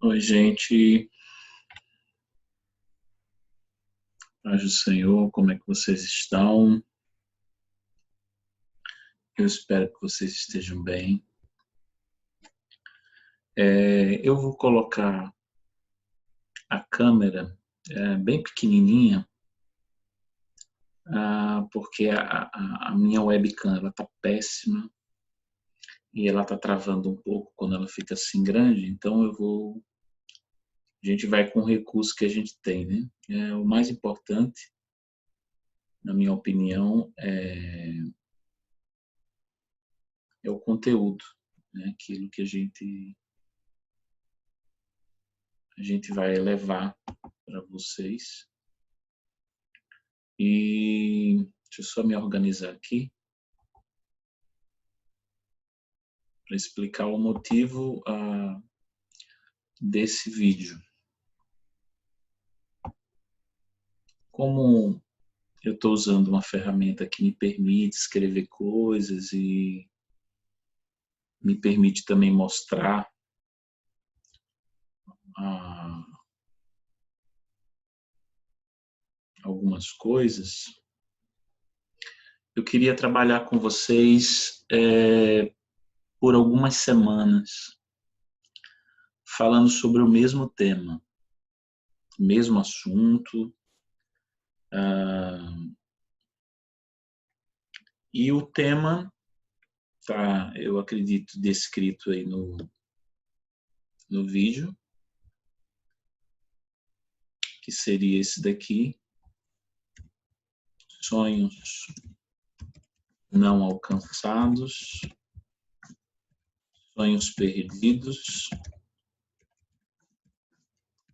Oi, gente. Paz do Senhor, como é que vocês estão? Eu espero que vocês estejam bem. Eu vou colocar a câmera bem pequenininha, porque a minha webcam ela tá péssima e ela tá travando um pouco quando ela fica assim grande. Então a gente vai com o recurso que a gente tem, né? O mais importante, na minha opinião, é o conteúdo, né? Aquilo que a gente vai levar para vocês. E deixa eu só me organizar aqui para explicar o motivo desse vídeo. Como eu estou usando uma ferramenta que me permite escrever coisas e me permite também mostrar ah, algumas coisas, eu queria trabalhar com vocês por algumas semanas, falando sobre o mesmo tema, mesmo assunto. E o tema tá, eu acredito, descrito aí no vídeo, que seria esse daqui: sonhos não alcançados, sonhos perdidos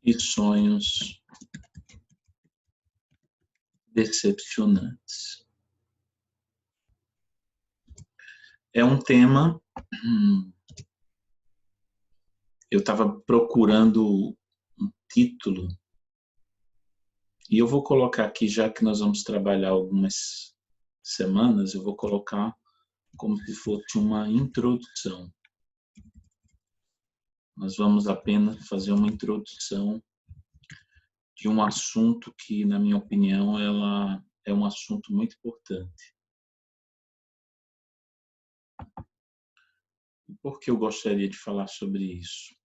e sonhos decepcionantes. É um tema. Eu estava procurando um título e eu vou colocar aqui, já que nós vamos trabalhar algumas semanas, eu vou colocar como se fosse uma introdução. Nós vamos apenas fazer uma introdução de um assunto que, na minha opinião, ela é um assunto muito importante. Por que eu gostaria de falar sobre isso?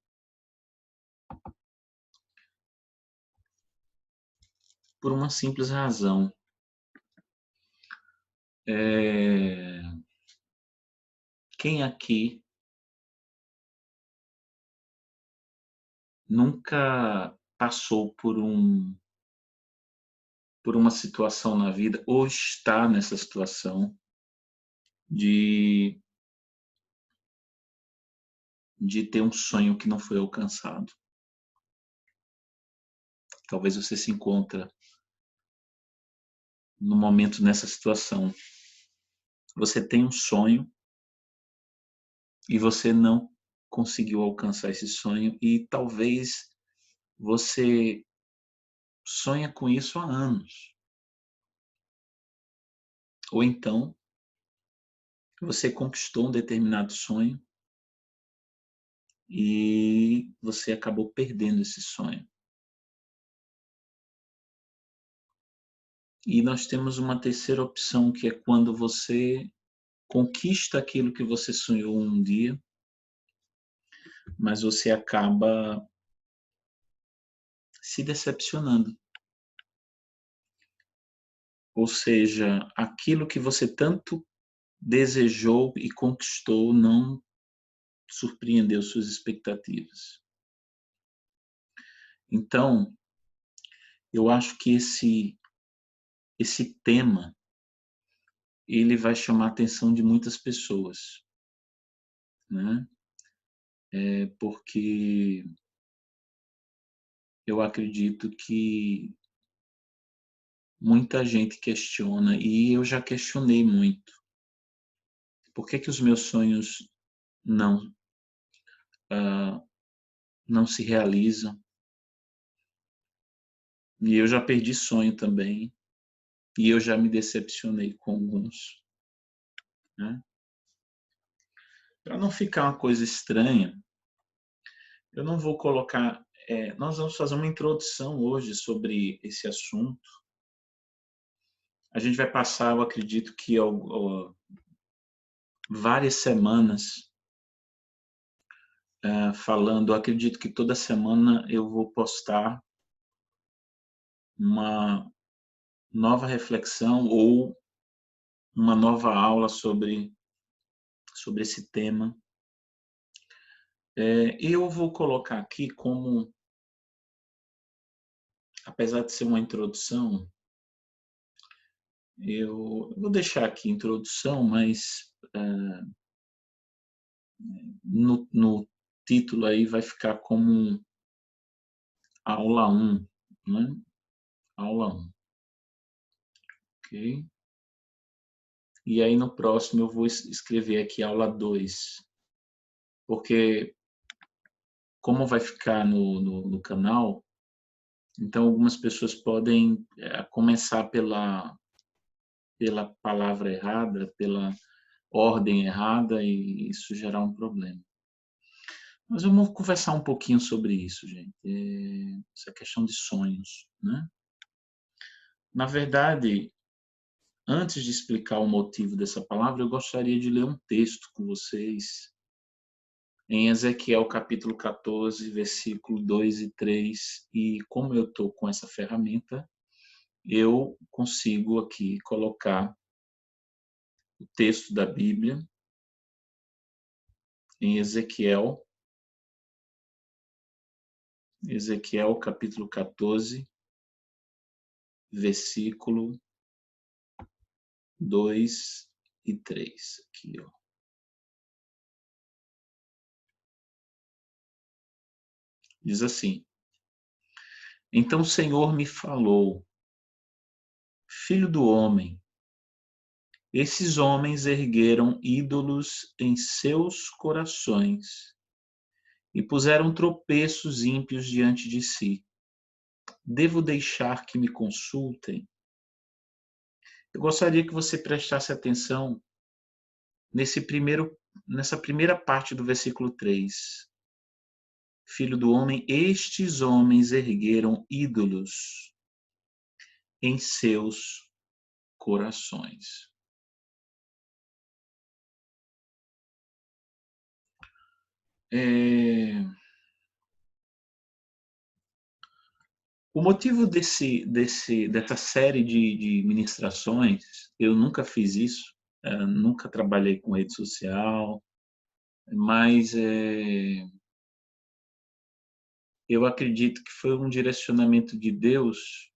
Por uma simples razão. Quem aqui nunca passou por uma situação na vida ou está nessa situação de ter um sonho que não foi alcançado? Talvez você se encontre no momento nessa situação. Você tem um sonho e você não conseguiu alcançar esse sonho e talvez você sonha com isso há anos. Ou então você conquistou um determinado sonho e você acabou perdendo esse sonho. E nós temos uma terceira opção, que é quando você conquista aquilo que você sonhou um dia, mas você acaba se decepcionando. Ou seja, aquilo que você tanto desejou e conquistou não surpreendeu suas expectativas. Então, eu acho que esse tema ele vai chamar a atenção de muitas pessoas, né? Porque eu acredito que muita gente questiona, e eu já questionei muito. Por que os meus sonhos não ah, não se realizam? E eu já perdi sonho também, e eu já me decepcionei com alguns, né? Para não ficar uma coisa estranha, Eu não vou colocar... nós vamos fazer uma introdução hoje sobre esse assunto. A gente vai passar, eu acredito que várias semanas falando. Eu acredito que toda semana eu vou postar uma nova reflexão ou uma nova aula sobre esse tema. Eu vou colocar aqui como, apesar de ser uma introdução, eu vou deixar aqui introdução, mas no título aí vai ficar como aula 1, né? Aula 1, ok? E aí no próximo eu vou escrever aqui aula 2, porque como vai ficar no canal, então algumas pessoas podem começar pela palavra errada, pela ordem errada, e isso gerar um problema. Mas vamos conversar um pouquinho sobre isso, gente. Essa questão de sonhos, né? Na verdade, antes de explicar o motivo dessa palavra, eu gostaria de ler um texto com vocês em Ezequiel capítulo 14, versículo 2 e 3. E como eu estou com essa ferramenta, eu consigo aqui colocar o texto da Bíblia em Ezequiel capítulo 14, versículo 2 e 3. Aqui, ó. Diz assim: Então o Senhor me falou, filho do homem, esses homens ergueram ídolos em seus corações e puseram tropeços ímpios diante de si. Devo deixar que me consultem? Eu gostaria que você prestasse atenção nessa primeira parte do versículo 3. Filho do homem, estes homens ergueram ídolos em seus corações. O motivo dessa série de ministrações, eu nunca fiz isso, nunca trabalhei com rede social, mas eu acredito que foi um direcionamento de Deus,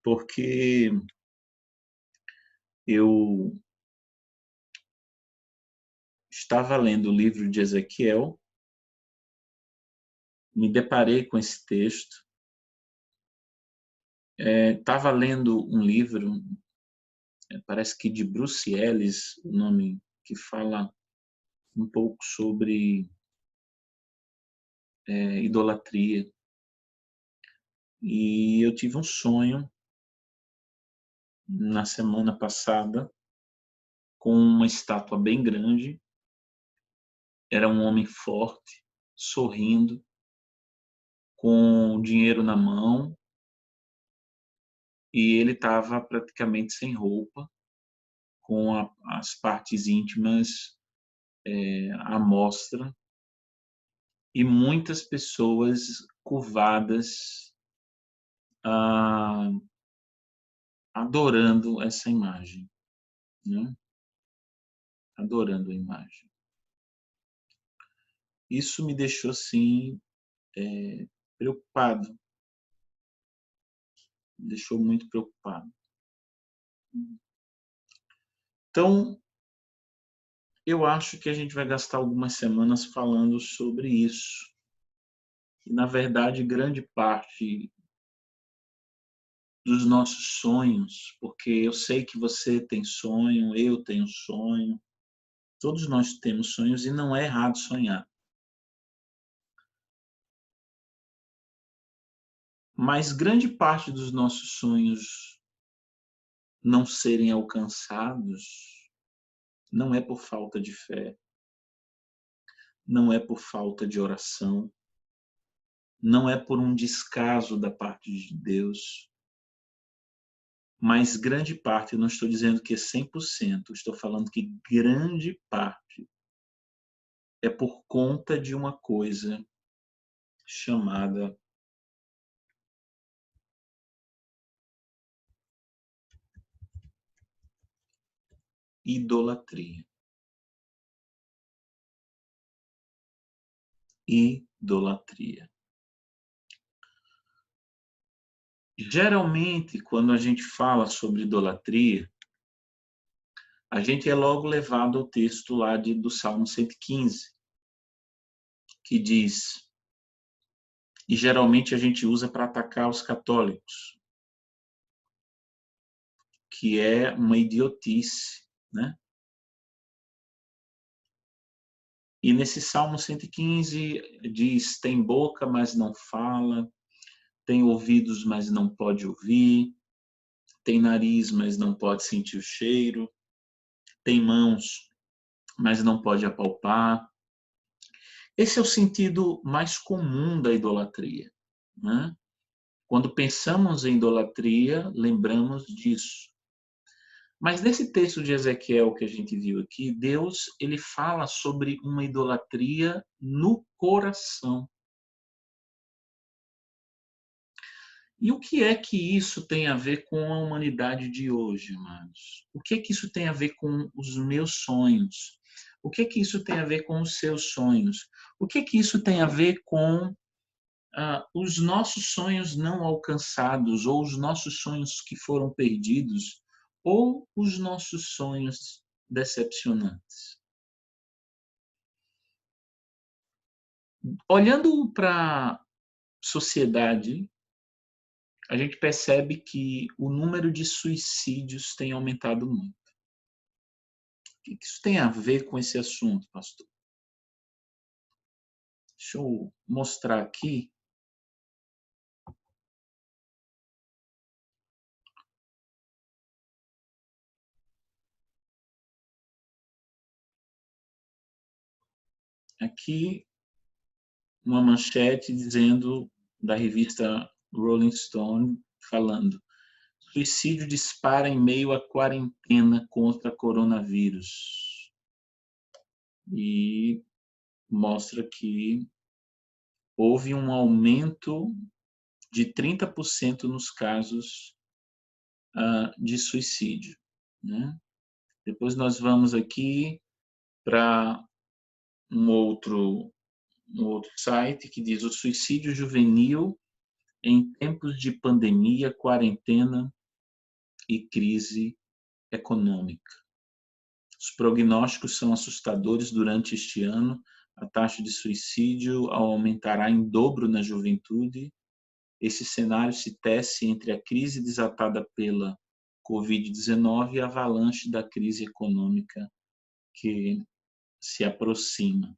porque eu estava lendo o livro de Ezequiel, me deparei com esse texto, estava lendo um livro, parece que de Bruce Ellis, o nome, que fala um pouco sobre idolatria. E eu tive um sonho na semana passada com uma estátua bem grande. Era um homem forte, sorrindo, com dinheiro na mão, e ele estava praticamente sem roupa, com as partes íntimas à mostra, e muitas pessoas curvadas, adorando essa imagem, né? Adorando a imagem. Isso me deixou assim preocupado, me deixou muito preocupado. Então, eu acho que a gente vai gastar algumas semanas falando sobre isso. E, na verdade, grande parte dos nossos sonhos, porque eu sei que você tem sonho, eu tenho sonho, todos nós temos sonhos e não é errado sonhar. Mas grande parte dos nossos sonhos não serem alcançados não é por falta de fé, não é por falta de oração, não é por um descaso da parte de Deus, mas grande parte, não estou dizendo que é 100%, estou falando que grande parte é por conta de uma coisa chamada idolatria. Idolatria. Geralmente, quando a gente fala sobre idolatria, a gente é logo levado ao texto lá do Salmo 115, que diz, e geralmente a gente usa para atacar os católicos, que é uma idiotice, né? E nesse Salmo 115 diz, tem boca, mas não fala, tem ouvidos, mas não pode ouvir, tem nariz, mas não pode sentir o cheiro, tem mãos, mas não pode apalpar. Esse é o sentido mais comum da idolatria, né? Quando pensamos em idolatria, lembramos disso. Mas nesse texto de Ezequiel que a gente viu aqui, Deus ele fala sobre uma idolatria no coração. E o que é que isso tem a ver com a humanidade de hoje, amados? O que é que isso tem a ver com os meus sonhos? O que é que isso tem a ver com os seus sonhos? O que é que isso tem a ver com os nossos sonhos não alcançados, ou os nossos sonhos que foram perdidos, ou os nossos sonhos decepcionantes? Olhando para a sociedade, a gente percebe que o número de suicídios tem aumentado muito. O que isso tem a ver com esse assunto, pastor? Deixa eu mostrar aqui. Aqui, uma manchete dizendo, da revista Rolling Stone, falando: suicídio dispara em meio à quarentena contra coronavírus. E mostra que houve um aumento de 30% nos casos de suicídio, né? Depois nós vamos aqui para um outro site que diz: o suicídio juvenil em tempos de pandemia, quarentena e crise econômica. Os prognósticos são assustadores durante este ano. A taxa de suicídio aumentará em dobro na juventude. Esse cenário se tece entre a crise desatada pela Covid-19 e a avalanche da crise econômica que se aproxima.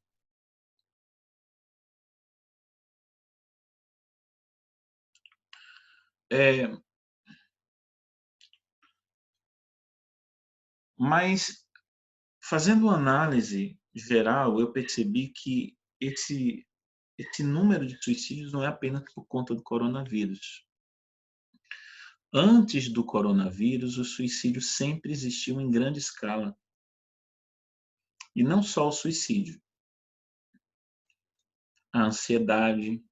Mas, fazendo uma análise geral, eu percebi que esse número de suicídios não é apenas por conta do coronavírus. Antes do coronavírus, o suicídio sempre existiu em grande escala. E não só o suicídio. A ansiedade,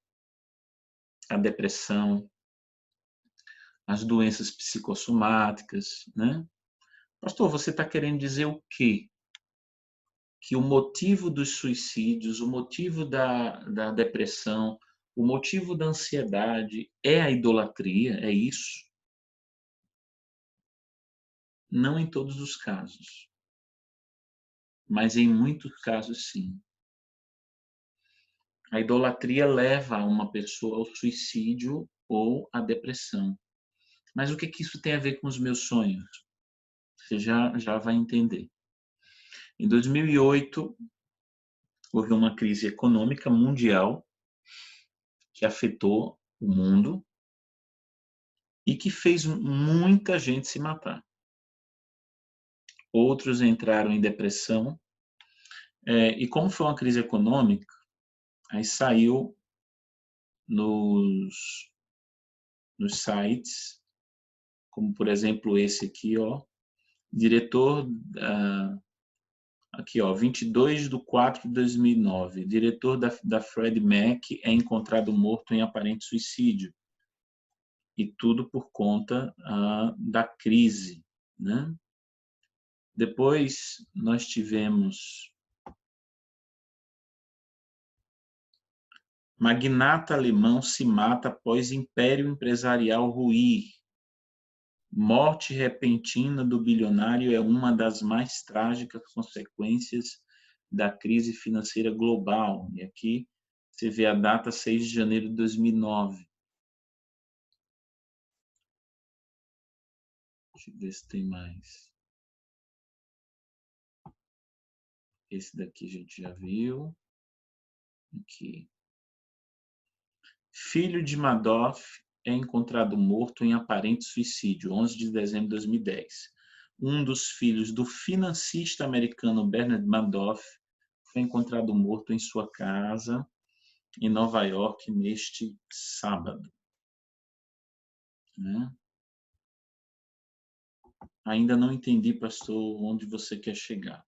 a depressão, as doenças psicossomáticas, né? Pastor, você está querendo dizer o quê? Que o motivo dos suicídios, o motivo da depressão, o motivo da ansiedade é a idolatria, é isso? Não em todos os casos, mas em muitos casos sim. A idolatria leva uma pessoa ao suicídio ou à depressão. Mas o que isso tem a ver com os meus sonhos? Você já vai entender. Em 2008, houve uma crise econômica mundial que afetou o mundo e que fez muita gente se matar. Outros entraram em depressão, E como foi uma crise econômica, aí saiu nos sites, como por exemplo esse aqui, ó, diretor, aqui ó, 22/4/2009, diretor da Freddie Mac é encontrado morto em aparente suicídio. E tudo por conta da crise, né? Depois nós tivemos magnata alemão se mata após império empresarial ruir. Morte repentina do bilionário é uma das mais trágicas consequências da crise financeira global. E aqui você vê a data 6 de janeiro de 2009. Deixa eu ver se tem mais. Esse daqui a gente já viu. Aqui. Filho de Madoff é encontrado morto em aparente suicídio, 11 de dezembro de 2010. Um dos filhos do financista americano Bernard Madoff foi encontrado morto em sua casa em Nova York neste sábado. Né? Ainda não entendi, pastor, onde você quer chegar.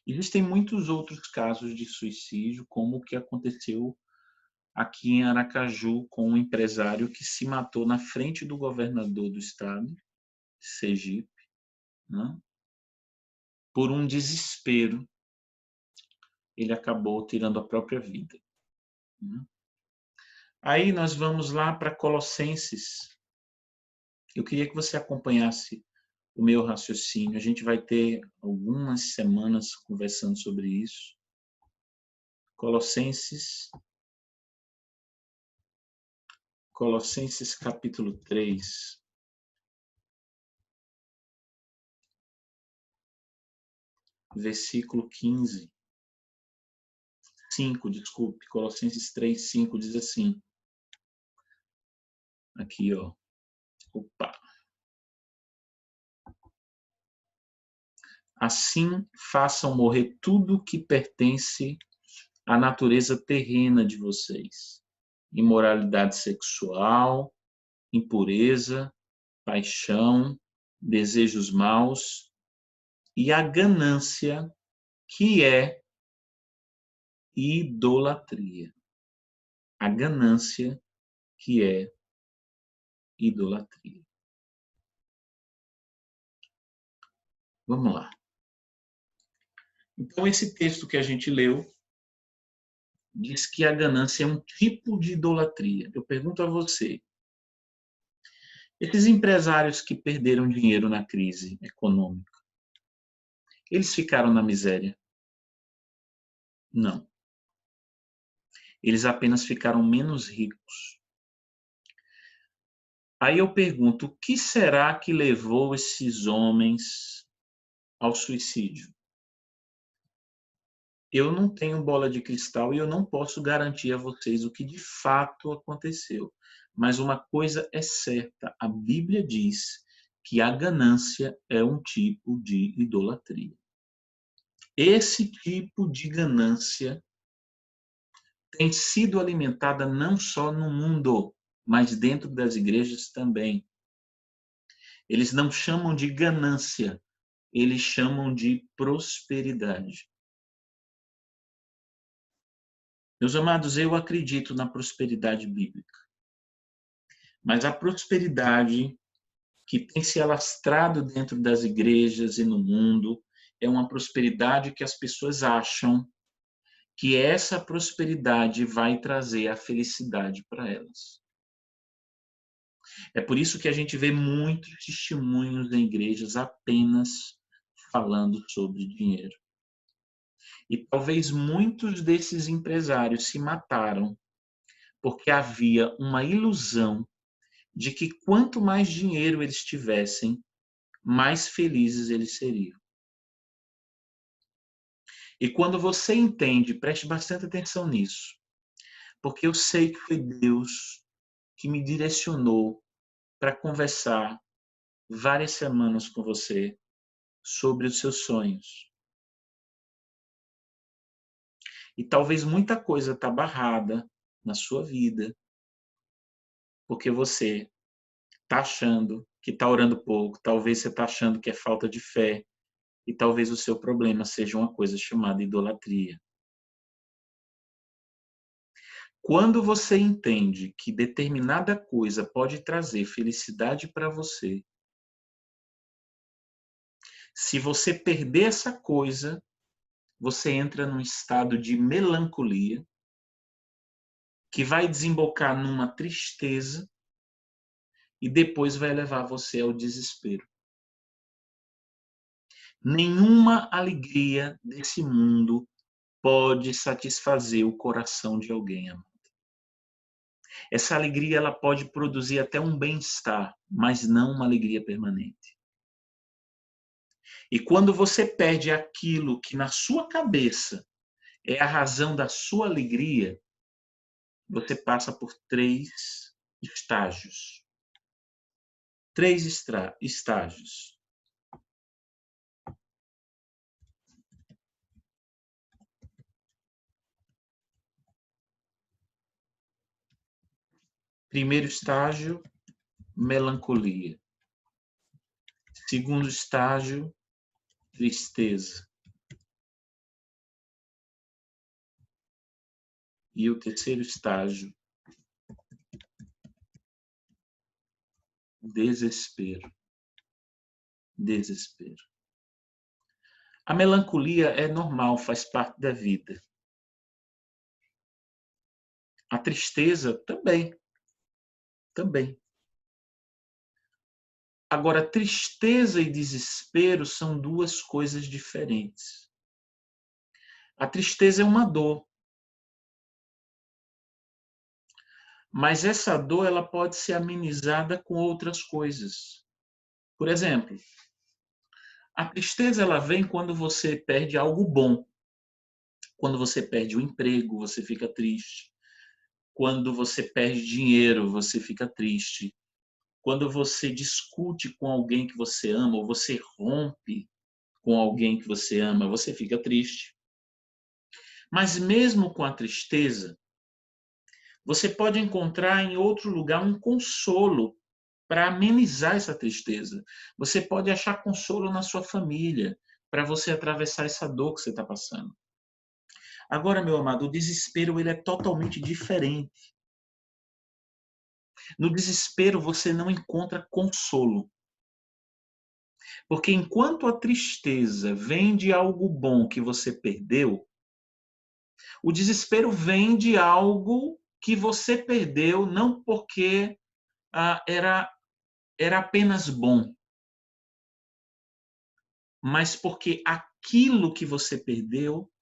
Existem muitos outros casos de suicídio, como o que aconteceu aqui em Aracaju com um empresário que se matou na frente do governador do estado, Sergipe, né? Por um desespero, ele acabou tirando a própria vida. Né? Aí nós vamos lá para Colossenses. Eu queria que você acompanhasse o meu raciocínio. A gente vai ter algumas semanas conversando sobre isso. Colossenses capítulo 3, versículo 15. 5, desculpe, Colossenses 3, 5 diz assim. Aqui, ó. Opa. Assim, façam morrer tudo que pertence à natureza terrena de vocês. Imoralidade sexual, impureza, paixão, desejos maus e a ganância, que é idolatria. A ganância, que é idolatria. Vamos lá. Então, esse texto que a gente leu diz que a ganância é um tipo de idolatria. Eu pergunto a você, esses empresários que perderam dinheiro na crise econômica, eles ficaram na miséria? Não. Eles apenas ficaram menos ricos. Aí eu pergunto, o que será que levou esses homens ao suicídio? Eu não tenho bola de cristal e eu não posso garantir a vocês o que de fato aconteceu. Mas uma coisa é certa, a Bíblia diz que a ganância é um tipo de idolatria. Esse tipo de ganância tem sido alimentada não só no mundo, mas dentro das igrejas também. Eles não chamam de ganância, eles chamam de prosperidade. Meus amados, eu acredito na prosperidade bíblica. Mas a prosperidade que tem se alastrado dentro das igrejas e no mundo é uma prosperidade que as pessoas acham que essa prosperidade vai trazer a felicidade para elas. É por isso que a gente vê muitos testemunhos em igrejas apenas falando sobre dinheiro. E talvez muitos desses empresários se mataram porque havia uma ilusão de que quanto mais dinheiro eles tivessem, mais felizes eles seriam. E quando você entende, preste bastante atenção nisso, porque eu sei que foi Deus que me direcionou para conversar várias semanas com você sobre os seus sonhos. E talvez muita coisa está barrada na sua vida, porque você está achando que está orando pouco, talvez você está achando que é falta de fé, e talvez o seu problema seja uma coisa chamada idolatria. Quando você entende que determinada coisa pode trazer felicidade para você, se você perder essa coisa, você entra num estado de melancolia, que vai desembocar numa tristeza e depois vai levar você ao desespero. Nenhuma alegria desse mundo pode satisfazer o coração de alguém, amado. Essa alegria ela pode produzir até um bem-estar, mas não uma alegria permanente. E quando você perde aquilo que na sua cabeça é a razão da sua alegria, você passa por 3 estágios. 3 estágios. Primeiro estágio, melancolia. Segundo estágio, tristeza. E o terceiro estágio, desespero. Desespero. A melancolia é normal, faz parte da vida. A tristeza também. Também. Agora, tristeza e desespero são 2 coisas diferentes. A tristeza é uma dor. Mas essa dor ela pode ser amenizada com outras coisas. Por exemplo, a tristeza ela vem quando você perde algo bom. Quando você perde o emprego, você fica triste. Quando você perde dinheiro, você fica triste. Quando você discute com alguém que você ama, ou você rompe com alguém que você ama, você fica triste. Mas mesmo com a tristeza, você pode encontrar em outro lugar um consolo para amenizar essa tristeza. Você pode achar consolo na sua família para você atravessar essa dor que você está passando. Agora, meu amado, o desespero ele é totalmente diferente. No desespero você não encontra consolo. Porque enquanto a tristeza vem de algo bom que você perdeu, o desespero vem de algo que você perdeu não porque era apenas bom, mas porque aquilo que você perdeu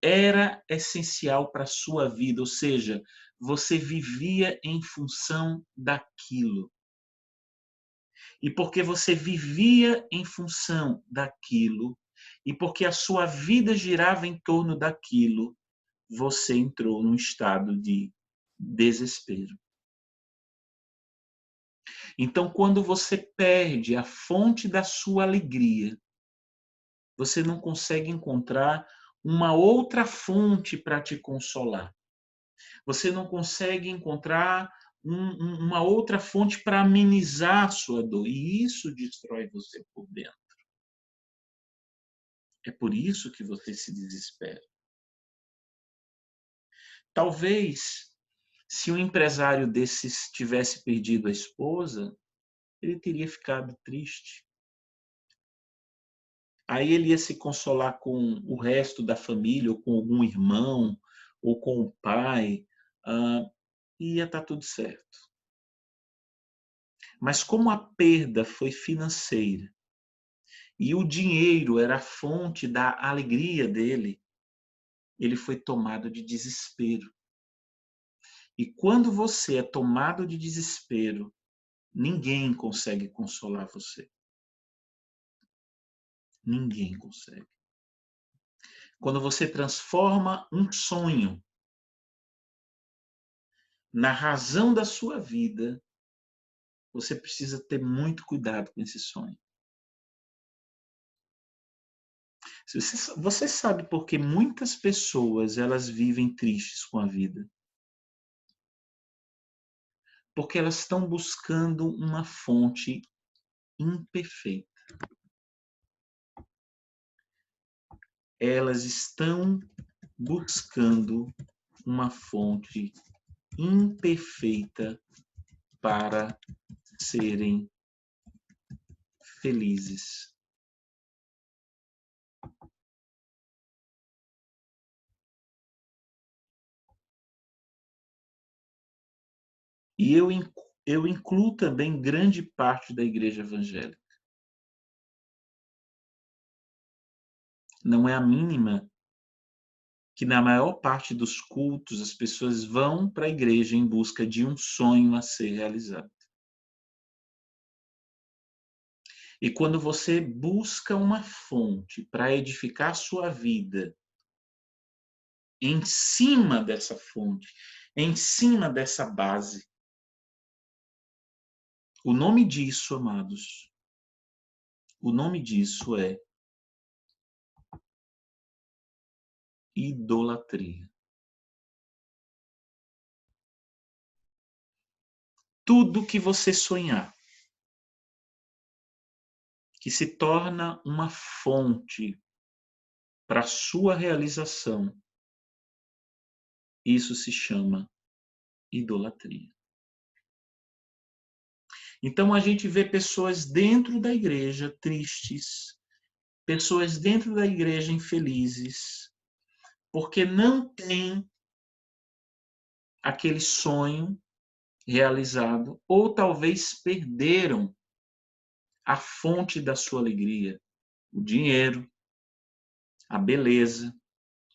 era essencial para a sua vida, ou seja, você vivia em função daquilo. E porque você vivia em função daquilo, e porque a sua vida girava em torno daquilo, você entrou num estado de desespero. Então, quando você perde a fonte da sua alegria, você não consegue encontrar uma outra fonte para te consolar. Você não consegue encontrar uma outra fonte para amenizar a sua dor. E isso destrói você por dentro. É por isso que você se desespera. Talvez, se um empresário desses tivesse perdido a esposa, ele teria ficado triste. Aí ele ia se consolar com o resto da família, ou com algum irmão, ou com o pai, e ia estar tudo certo. Mas como a perda foi financeira, e o dinheiro era a fonte da alegria dele, ele foi tomado de desespero. E quando você é tomado de desespero, ninguém consegue consolar você. Ninguém consegue. Quando você transforma um sonho na razão da sua vida, você precisa ter muito cuidado com esse sonho. Você sabe por que muitas pessoas elas vivem tristes com a vida? Porque elas estão buscando uma fonte imperfeita. Elas estão buscando uma fonte imperfeita para serem felizes. E eu incluo também grande parte da igreja evangélica. Não é a mínima que na maior parte dos cultos as pessoas vão para a igreja em busca de um sonho a ser realizado. E quando você busca uma fonte para edificar a sua vida em cima dessa fonte, em cima dessa base, o nome disso, amados, o nome disso é idolatria. Tudo que você sonhar que se torna uma fonte para a sua realização, isso se chama idolatria. Então a gente vê pessoas dentro da igreja tristes, pessoas dentro da igreja infelizes, porque não tem aquele sonho realizado, ou talvez perderam a fonte da sua alegria, o dinheiro, a beleza,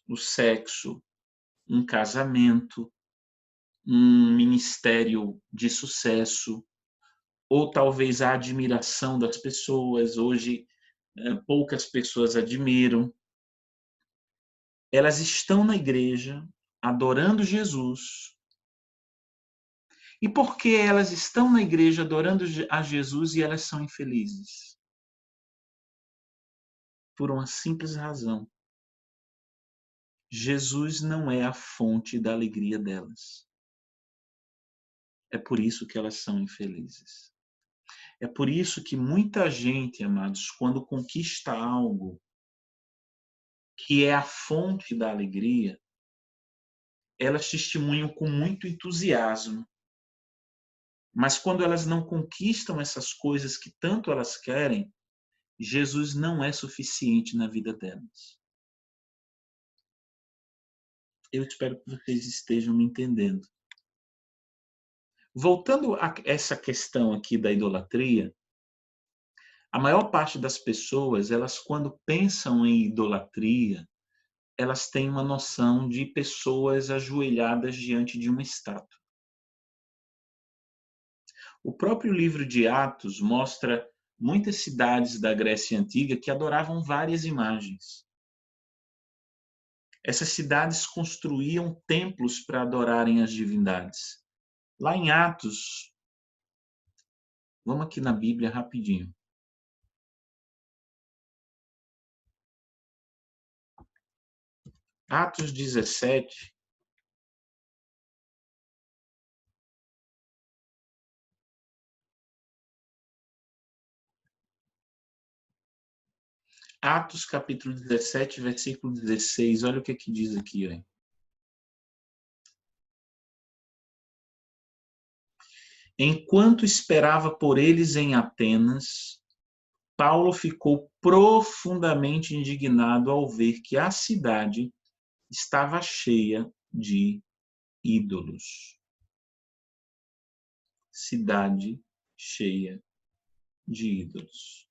o sexo, um casamento, um ministério de sucesso, ou talvez a admiração das pessoas. Hoje, poucas pessoas admiram. Elas estão na igreja, adorando Jesus. E por que elas estão na igreja adorando a Jesus e elas são infelizes? Por uma simples razão. Jesus não é a fonte da alegria delas. É por isso que elas são infelizes. É por isso que muita gente, amados, quando conquista algo que é a fonte da alegria, elas testemunham com muito entusiasmo. Mas quando elas não conquistam essas coisas que tanto elas querem, Jesus não é suficiente na vida delas. Eu espero que vocês estejam me entendendo. Voltando a essa questão aqui da idolatria, a maior parte das pessoas, elas quando pensam em idolatria, elas têm uma noção de pessoas ajoelhadas diante de uma estátua. O próprio livro de Atos mostra muitas cidades da Grécia Antiga que adoravam várias imagens. Essas cidades construíam templos para adorarem as divindades. Lá em Atos, vamos aqui na Bíblia rapidinho. Atos 17. Atos capítulo 17, versículo 16. Olha o que diz aqui. Ó. Enquanto esperava por eles em Atenas, Paulo ficou profundamente indignado ao ver que a cidade estava cheia de ídolos. Cidade cheia de ídolos.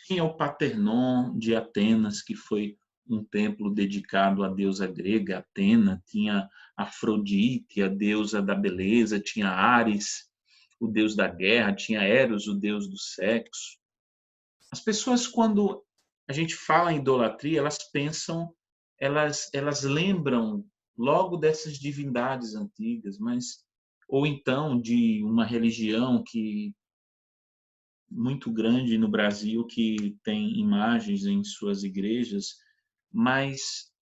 Tinha o Paternon de Atenas, que foi um templo dedicado à deusa grega Atena, tinha Afrodite, a deusa da beleza, tinha Ares, o deus da guerra, tinha Eros, o deus do sexo. As pessoas, quando a gente fala em idolatria, elas pensam, elas lembram logo dessas divindades antigas, mas ou então de uma religião que muito grande no Brasil que tem imagens em suas igrejas, mas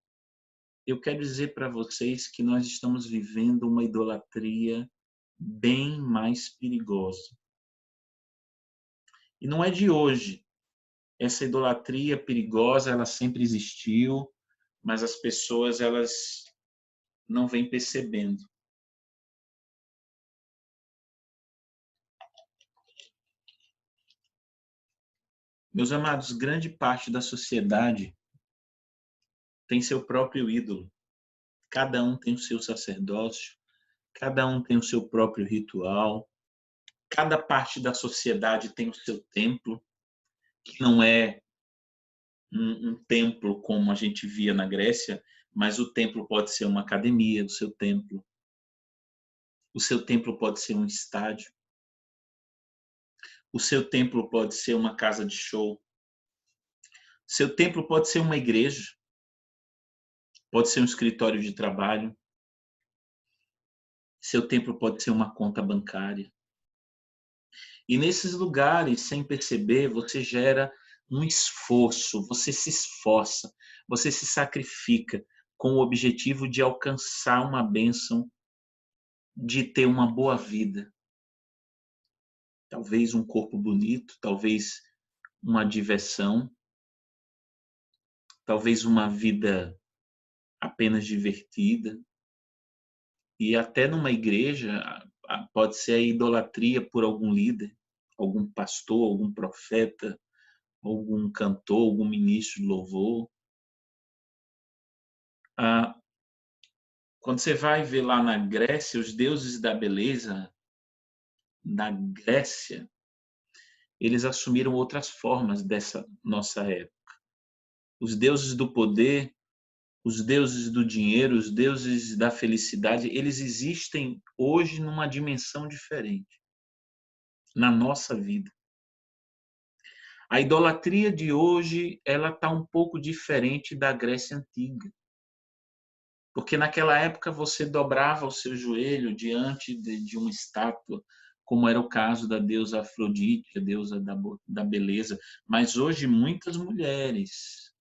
eu quero dizer para vocês que nós estamos vivendo uma idolatria bem mais perigosa. E não é de hoje. Essa idolatria perigosa, ela sempre existiu, mas as pessoas elas não vêm percebendo. Meus amados, grande parte da sociedade tem seu próprio ídolo. Cada um tem o seu sacerdócio, cada um tem o seu próprio ritual, cada parte da sociedade tem o seu templo, que não é um templo como a gente via na Grécia, mas o templo pode ser uma academia do seu templo, o seu templo pode ser um estádio, o seu templo pode ser uma casa de show, seu templo pode ser uma igreja, pode ser um escritório de trabalho, seu templo pode ser uma conta bancária. E nesses lugares, sem perceber, você gera um esforço, você se esforça, você se sacrifica com o objetivo de alcançar uma bênção, de ter uma boa vida. Talvez um corpo bonito, talvez uma diversão, talvez uma vida apenas divertida. E até numa igreja pode ser a idolatria por algum líder, algum pastor, algum profeta, algum cantor, algum ministro de louvor. Quando você vai ver lá na Grécia, os deuses da beleza, na Grécia, eles assumiram outras formas dessa nossa época. Os deuses do poder, os deuses do dinheiro, os deuses da felicidade, eles existem hoje numa dimensão diferente, na nossa vida. A idolatria de hoje, ela está um pouco diferente da Grécia Antiga. Porque naquela época você dobrava o seu joelho diante de uma estátua, como era o caso da deusa Afrodite, a deusa da beleza. Mas hoje muitas mulheres,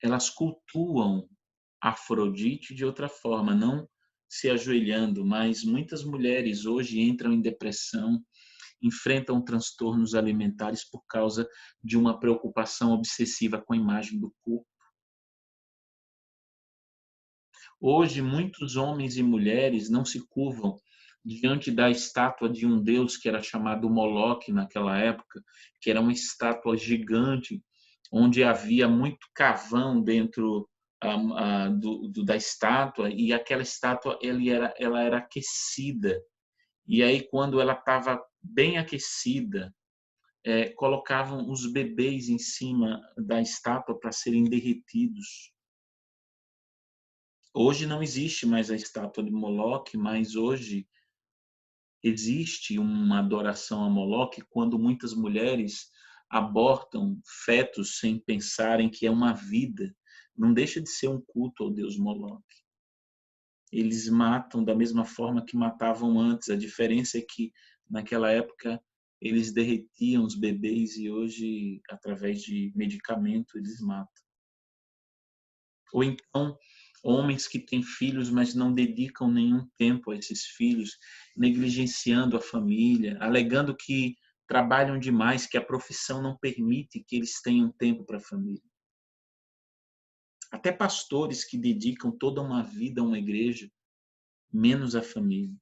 elas cultuam Afrodite de outra forma, não se ajoelhando, mas muitas mulheres hoje entram em depressão, enfrentam transtornos alimentares por causa de uma preocupação obsessiva com a imagem do corpo. Hoje, muitos homens e mulheres não se curvam diante da estátua de um deus que era chamado Moloque naquela época, que era uma estátua gigante, onde havia muito carvão dentro da estátua, e aquela estátua ela era aquecida. E aí, quando ela estava bem aquecida, colocavam os bebês em cima da estátua para serem derretidos. Hoje não existe mais a estátua de Moloque, mas hoje existe uma adoração a Moloque quando muitas mulheres abortam fetos sem pensarem que é uma vida. Não deixa de ser um culto ao deus Moloque. Eles matam da mesma forma que matavam antes. A diferença é que naquela época eles derretiam os bebês e hoje, através de medicamento, eles matam. Ou então, homens que têm filhos, mas não dedicam nenhum tempo a esses filhos, negligenciando a família, alegando que trabalham demais, que a profissão não permite que eles tenham tempo para a família. Até pastores que dedicam toda uma vida a uma igreja, menos à família.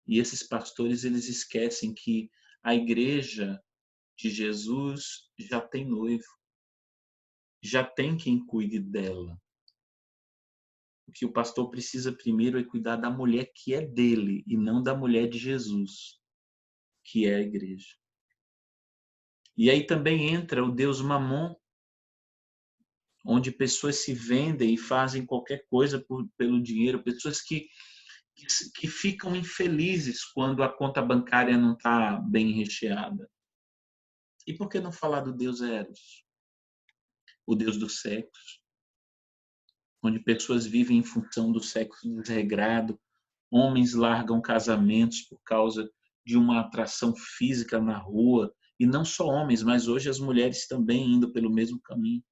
E esses pastores, eles esquecem que a igreja de Jesus já tem noivo, já tem quem cuide dela. O que o pastor precisa primeiro é cuidar da mulher que é dele e não da mulher de Jesus, que é a igreja. E aí também entra o Deus Mamon, onde pessoas se vendem e fazem qualquer coisa pelo dinheiro, pessoas que ficam infelizes quando a conta bancária não está bem recheada. E por que não falar do Deus Eros, o Deus do sexo, onde pessoas vivem em função do sexo desregrado, homens largam casamentos por causa de uma atração física na rua, e não só homens, mas hoje as mulheres também indo pelo mesmo caminho.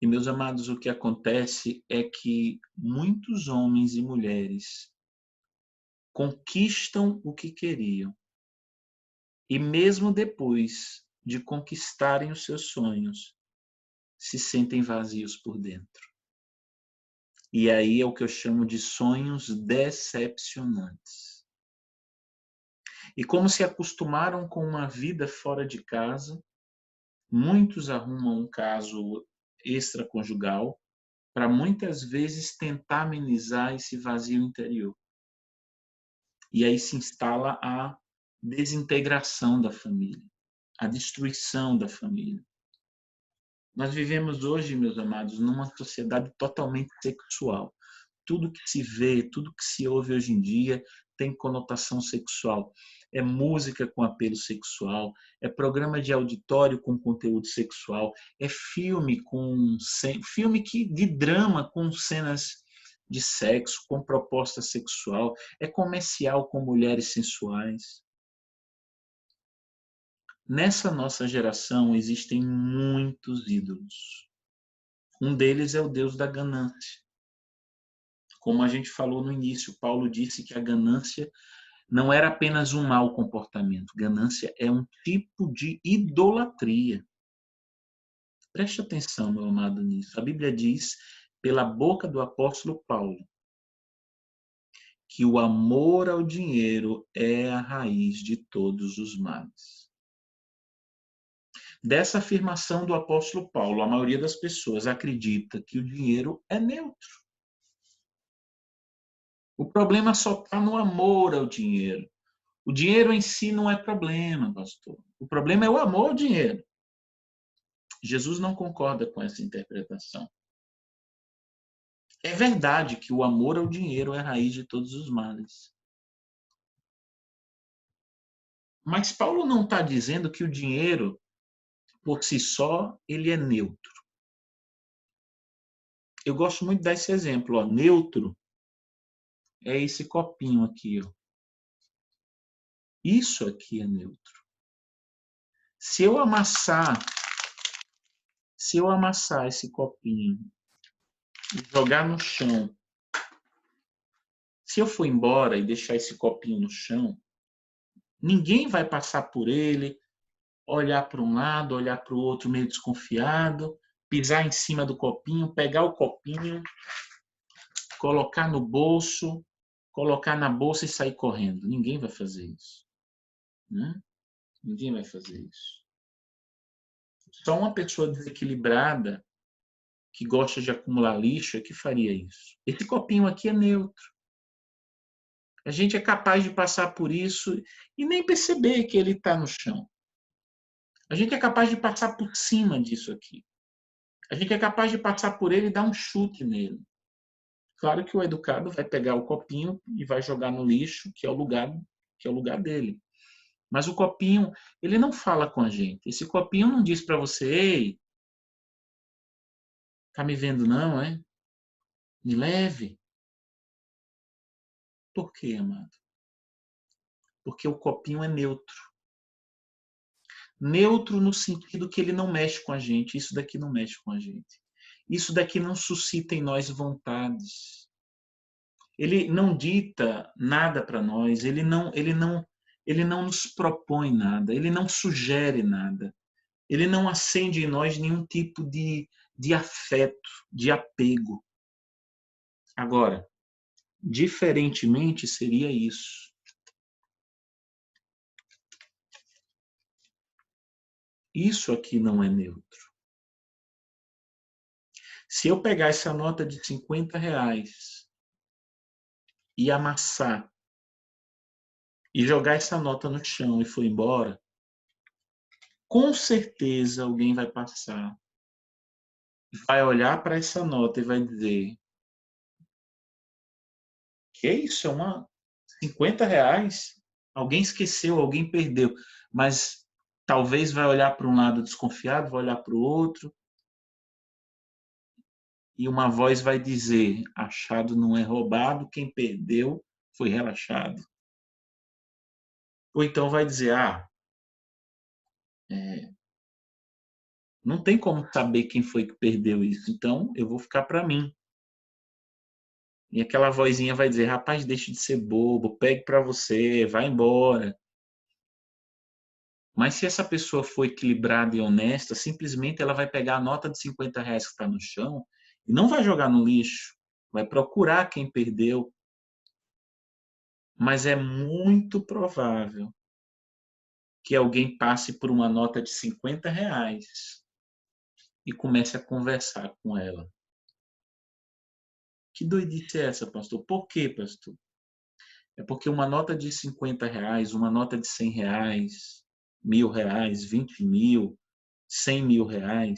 E, meus amados, o que acontece é que muitos homens e mulheres conquistam o que queriam, e mesmo depois de conquistarem os seus sonhos, se sentem vazios por dentro. E aí é o que eu chamo de sonhos decepcionantes. E como se acostumaram com uma vida fora de casa, muitos arrumam um caso extraconjugal para muitas vezes tentar amenizar esse vazio interior. E aí se instala a desintegração da família, a destruição da família. Nós vivemos hoje, meus amados, numa sociedade totalmente sexual. Tudo que se vê, tudo que se ouve hoje em dia tem conotação sexual. É música com apelo sexual, é programa de auditório com conteúdo sexual, é filme de drama com cenas de sexo, com proposta sexual, é comercial com mulheres sensuais. Nessa nossa geração existem muitos ídolos. Um deles é o Deus da ganância. Como a gente falou no início, Paulo disse que a ganância não era apenas um mau comportamento. Ganância é um tipo de idolatria. Preste atenção, meu amado, nisso. A Bíblia diz, pela boca do apóstolo Paulo, que o amor ao dinheiro é a raiz de todos os males. Dessa afirmação do apóstolo Paulo, a maioria das pessoas acredita que o dinheiro é neutro. O problema só está no amor ao dinheiro. O dinheiro em si não é problema, pastor. O problema é o amor ao dinheiro. Jesus não concorda com essa interpretação. É verdade que o amor ao dinheiro é a raiz de todos os males. Mas Paulo não está dizendo que o dinheiro, por si só, ele é neutro. Eu gosto muito desse exemplo. Ó. Neutro é esse copinho aqui. Ó. Isso aqui é neutro. Se eu amassar esse copinho e jogar no chão, se eu for embora e deixar esse copinho no chão, ninguém vai passar por ele, olhar para um lado, olhar para o outro meio desconfiado, pisar em cima do copinho, pegar o copinho, colocar no bolso, colocar na bolsa e sair correndo. Ninguém vai fazer isso. Né? Ninguém vai fazer isso. Só uma pessoa desequilibrada que gosta de acumular lixo é que faria isso. Esse copinho aqui é neutro. A gente é capaz de passar por isso e nem perceber que ele está no chão. A gente é capaz de passar por cima disso aqui. A gente é capaz de passar por ele e dar um chute nele. Claro que o educado vai pegar o copinho e vai jogar no lixo, que é o lugar dele. Mas o copinho, ele não fala com a gente. Esse copinho não diz para você, ei, tá me vendo não, é? Me leve. Por quê, amado? Porque o copinho é neutro. Neutro no sentido que ele não mexe com a gente. Isso daqui não mexe com a gente. Isso daqui não suscita em nós vontades. Ele não dita nada para nós, ele não nos propõe nada, ele não sugere nada. Ele não acende em nós nenhum tipo de afeto, de apego. Agora, diferentemente seria isso. Isso aqui não é neutro. Se eu pegar essa nota de R$ 50 e amassar e jogar essa nota no chão e for embora, com certeza alguém vai passar, vai olhar para essa nota e vai dizer: que isso? É uma R$ 50? Alguém esqueceu, alguém perdeu. Mas talvez vai olhar para um lado desconfiado, vai olhar para o outro, e uma voz vai dizer: achado não é roubado, quem perdeu foi relaxado. Ou então vai dizer, não tem como saber quem foi que perdeu isso, então eu vou ficar para mim. E aquela vozinha vai dizer, rapaz, deixe de ser bobo, pegue para você, vai embora. Mas se essa pessoa for equilibrada e honesta, simplesmente ela vai pegar a nota de R$ 50 que está no chão e não vai jogar no lixo, vai procurar quem perdeu. Mas é muito provável que alguém passe por uma nota de R$ 50 e comece a conversar com ela. Que doidice é essa, pastor? Por quê, pastor? É porque uma nota de R$ 50, uma nota de R$ 100, R$ 1.000, 20 mil, R$ 100.000,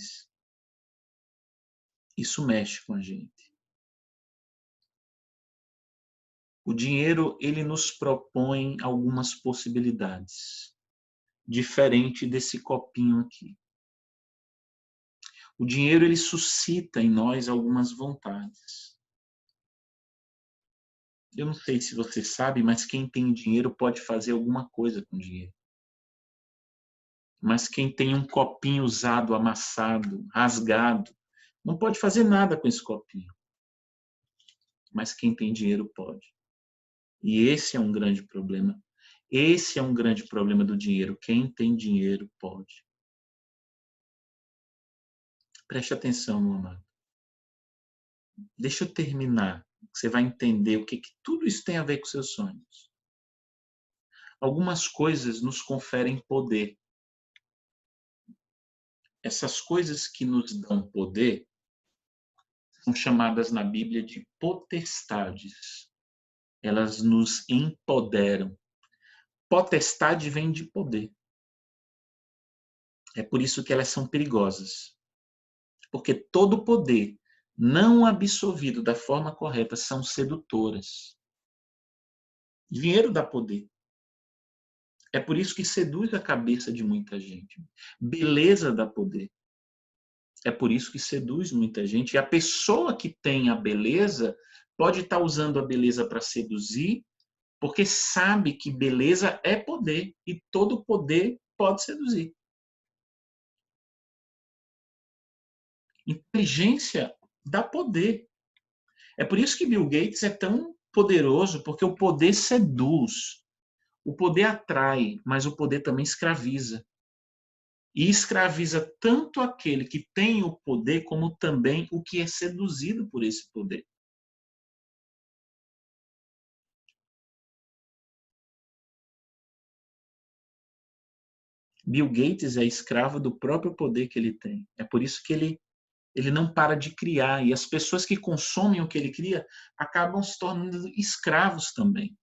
isso mexe com a gente. O dinheiro, ele nos propõe algumas possibilidades, diferente desse copinho aqui. O dinheiro, ele suscita em nós algumas vontades. Eu não sei se você sabe, mas quem tem dinheiro pode fazer alguma coisa com dinheiro. Mas quem tem um copinho usado, amassado, rasgado, não pode fazer nada com esse copinho. Mas quem tem dinheiro pode. E esse é um grande problema. Esse é um grande problema do dinheiro. Quem tem dinheiro pode. Preste atenção, meu amado. Deixa eu terminar. Você vai entender o que tudo isso tem a ver com seus sonhos. Algumas coisas nos conferem poder. Essas coisas que nos dão poder são chamadas na Bíblia de potestades. Elas nos empoderam. Potestade vem de poder. É por isso que elas são perigosas. Porque todo poder não absorvido da forma correta são sedutoras. Dinheiro dá poder. É por isso que seduz a cabeça de muita gente. Beleza dá poder. É por isso que seduz muita gente. E a pessoa que tem a beleza pode estar usando a beleza para seduzir, porque sabe que beleza é poder e todo poder pode seduzir. Inteligência dá poder. É por isso que Bill Gates é tão poderoso, porque o poder seduz. O poder atrai, mas o poder também escraviza. E escraviza tanto aquele que tem o poder, como também o que é seduzido por esse poder. Bill Gates é escravo do próprio poder que ele tem. É por isso que ele não para de criar. E as pessoas que consomem o que ele cria acabam se tornando escravos também.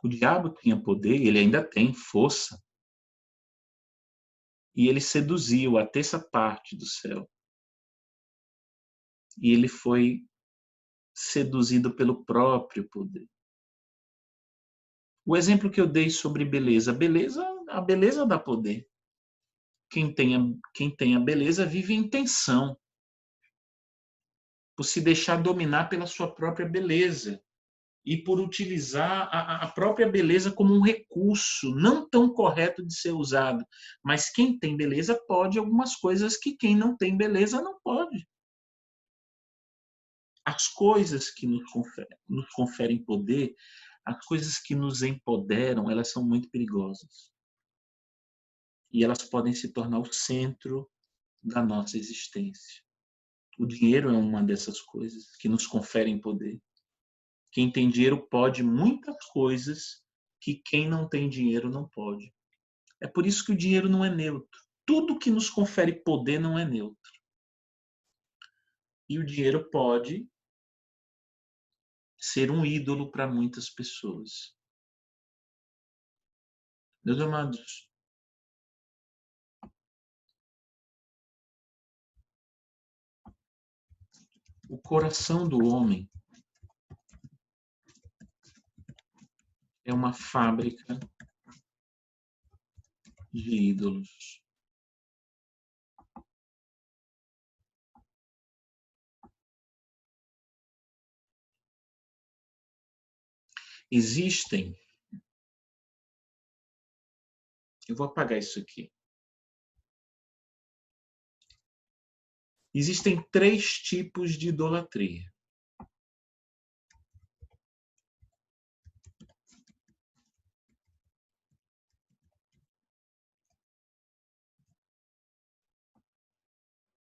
O diabo tinha poder, ele ainda tem força. E ele seduziu a terça parte do céu. E ele foi seduzido pelo próprio poder. O exemplo que eu dei sobre beleza, a beleza dá poder. Quem tem a beleza vive em tensão, por se deixar dominar pela sua própria beleza e por utilizar a própria beleza como um recurso não tão correto de ser usado. Mas quem tem beleza pode algumas coisas que quem não tem beleza não pode. As coisas que nos conferem poder, as coisas que nos empoderam, elas são muito perigosas. E elas podem se tornar o centro da nossa existência. O dinheiro é uma dessas coisas que nos conferem poder. Quem tem dinheiro pode muitas coisas que quem não tem dinheiro não pode. É por isso que o dinheiro não é neutro. Tudo que nos confere poder não é neutro. E o dinheiro pode ser um ídolo para muitas pessoas. Meus amados, o coração do homem é uma fábrica de ídolos. Existem, eu vou apagar isso aqui. Existem 3 tipos de idolatria.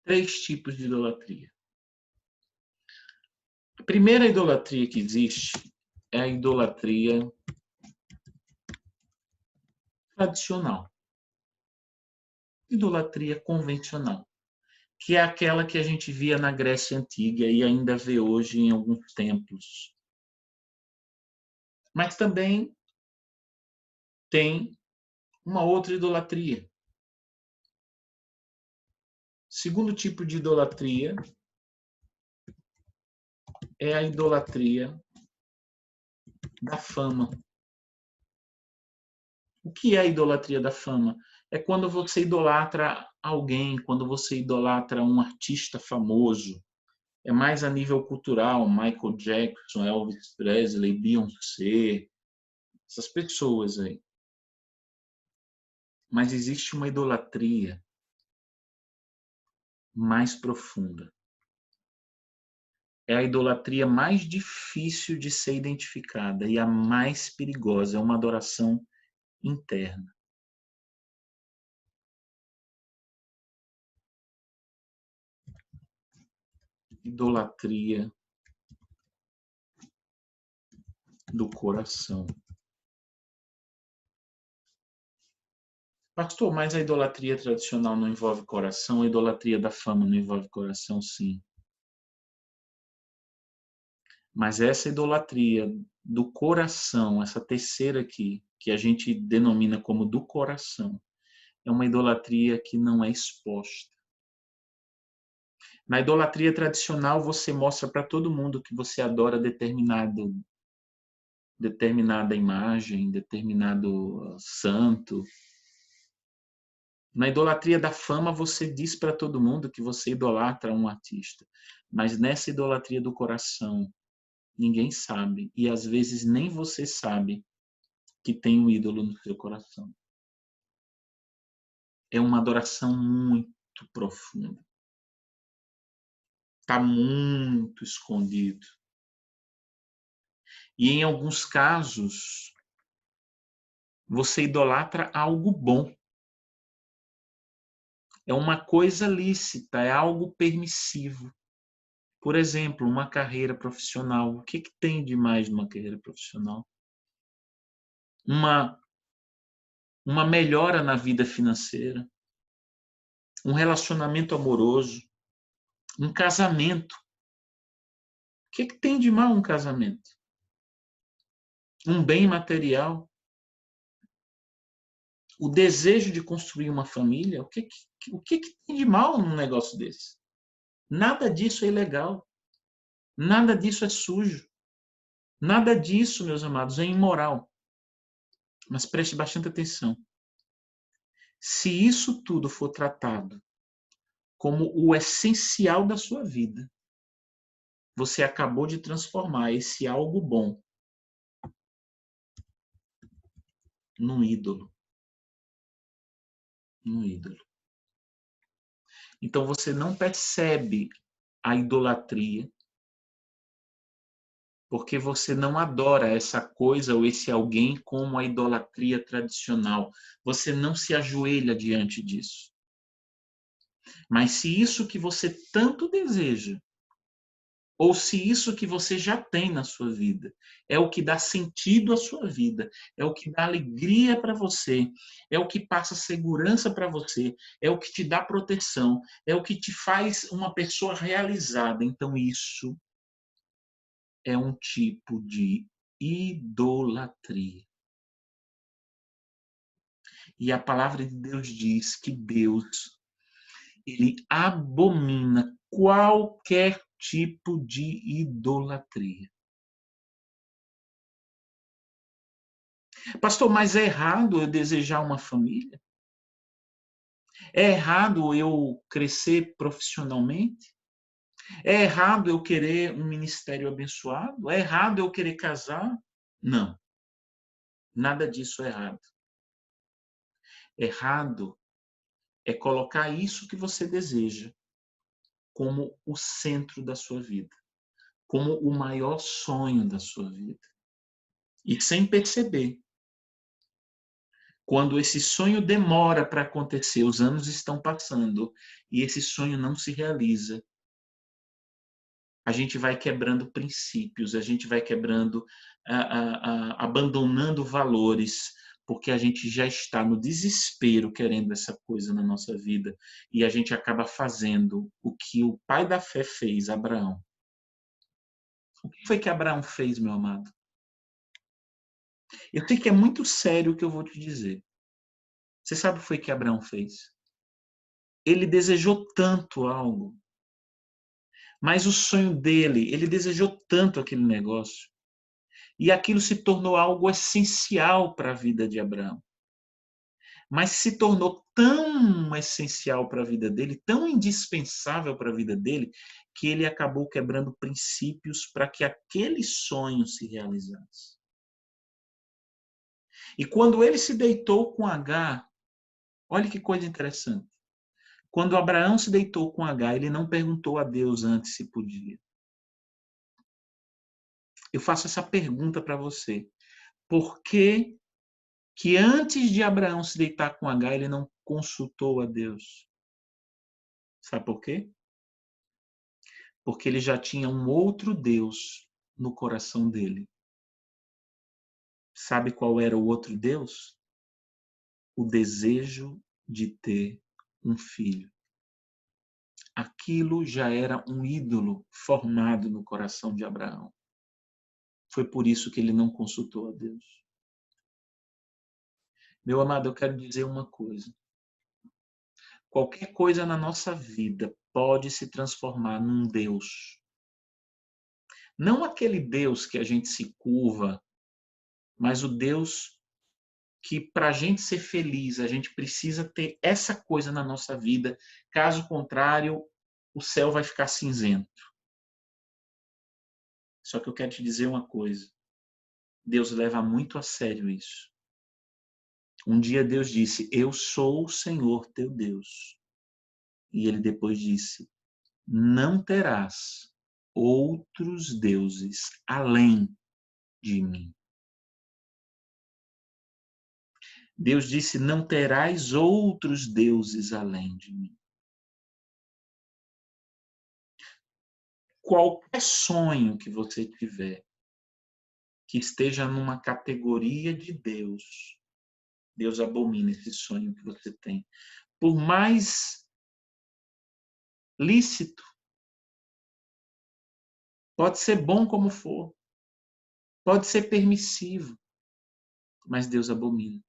Três tipos de idolatria. A primeira idolatria que existe é a idolatria tradicional. Idolatria convencional, que é aquela que a gente via na Grécia Antiga e ainda vê hoje em alguns templos. Mas também tem uma outra idolatria. Segundo tipo de idolatria é a idolatria da fama. O que é a idolatria da fama? É quando você idolatra alguém, quando você idolatra um artista famoso. É mais a nível cultural, Michael Jackson, Elvis Presley, Beyoncé, essas pessoas aí. Mas existe uma idolatria mais profunda. É a idolatria mais difícil de ser identificada e a mais perigosa. É uma adoração interna. Idolatria do coração. Pastor, mas a idolatria tradicional não envolve coração, a idolatria da fama não envolve coração, sim. Mas essa idolatria do coração, essa terceira aqui, que a gente denomina como do coração, é uma idolatria que não é exposta. Na idolatria tradicional, você mostra para todo mundo que você adora determinada imagem, determinado santo. Na idolatria da fama, você diz para todo mundo que você idolatra um artista. Mas nessa idolatria do coração, ninguém sabe. E às vezes nem você sabe que tem um ídolo no seu coração. É uma adoração muito profunda. Está muito escondido. E em alguns casos, você idolatra algo bom. É uma coisa lícita, é algo permissivo. Por exemplo, uma carreira profissional. O que tem de mais numa carreira profissional? Uma melhora na vida financeira, um relacionamento amoroso, um casamento. O que tem de mal um casamento? Um bem material, o desejo de construir uma família. O que tem de mal num negócio desse? Nada disso é ilegal. Nada disso é sujo. Nada disso, meus amados, é imoral. Mas preste bastante atenção. Se isso tudo for tratado como o essencial da sua vida, você acabou de transformar esse algo bom num ídolo. Num ídolo. Então você não percebe a idolatria porque você não adora essa coisa ou esse alguém como a idolatria tradicional. Você não se ajoelha diante disso. Mas se isso que você tanto deseja, ou se isso que você já tem na sua vida, é o que dá sentido à sua vida, é o que dá alegria para você, é o que passa segurança para você, é o que te dá proteção, é o que te faz uma pessoa realizada. Então isso é um tipo de idolatria. E a palavra de Deus diz que Deus, ele abomina qualquer tipo de idolatria. Pastor, mas é errado eu desejar uma família? É errado eu crescer profissionalmente? É errado eu querer um ministério abençoado? É errado eu querer casar? Não, nada disso é errado. Errado é colocar isso que você deseja como o centro da sua vida, como o maior sonho da sua vida. E sem perceber, quando esse sonho demora para acontecer, os anos estão passando e esse sonho não se realiza, a gente vai quebrando princípios, a gente vai quebrando, abandonando valores, porque a gente já está no desespero querendo essa coisa na nossa vida e a gente acaba fazendo o que o pai da fé fez, Abraão. O que foi que Abraão fez, meu amado? Eu sei que é muito sério o que eu vou te dizer. Você sabe o que foi que Abraão fez? Ele desejou tanto algo, mas o sonho dele, ele desejou tanto aquele negócio, e aquilo se tornou algo essencial para a vida de Abraão. Mas se tornou tão essencial para a vida dele, tão indispensável para a vida dele, que ele acabou quebrando princípios para que aquele sonho se realizasse. E quando ele se deitou com Agar, olha que coisa interessante. Quando Abraão se deitou com Agar, ele não perguntou a Deus antes se podia. Eu faço essa pergunta para você. Por que que antes de Abraão se deitar com Agar, ele não consultou a Deus? Sabe por quê? Porque ele já tinha um outro Deus no coração dele. Sabe qual era o outro Deus? O desejo de ter um filho. Aquilo já era um ídolo formado no coração de Abraão. Foi por isso que ele não consultou a Deus. Meu amado, eu quero dizer uma coisa. Qualquer coisa na nossa vida pode se transformar num Deus. Não aquele Deus que a gente se curva, mas o Deus que, para a gente ser feliz, a gente precisa ter essa coisa na nossa vida. Caso contrário, o céu vai ficar cinzento. Só que eu quero te dizer uma coisa. Deus leva muito a sério isso. Um dia Deus disse, eu sou o Senhor teu Deus. E ele depois disse, não terás outros deuses além de mim. Deus disse, não terás outros deuses além de mim. Qualquer sonho que você tiver, que esteja numa categoria de Deus, Deus abomina esse sonho que você tem. Por mais lícito, pode ser bom como for, pode ser permissivo, mas Deus abomina.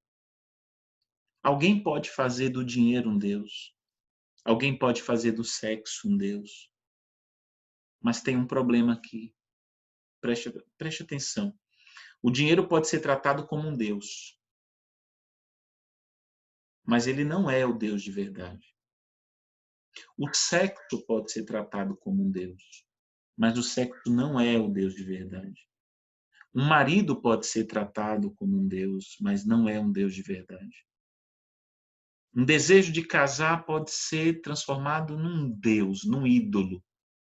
Alguém pode fazer do dinheiro um Deus, alguém pode fazer do sexo um Deus, mas tem um problema aqui. Preste atenção. O dinheiro pode ser tratado como um Deus, mas ele não é o Deus de verdade. O sexo pode ser tratado como um Deus, mas o sexo não é o Deus de verdade. Um marido pode ser tratado como um Deus, mas não é um Deus de verdade. Um desejo de casar pode ser transformado num Deus, num ídolo,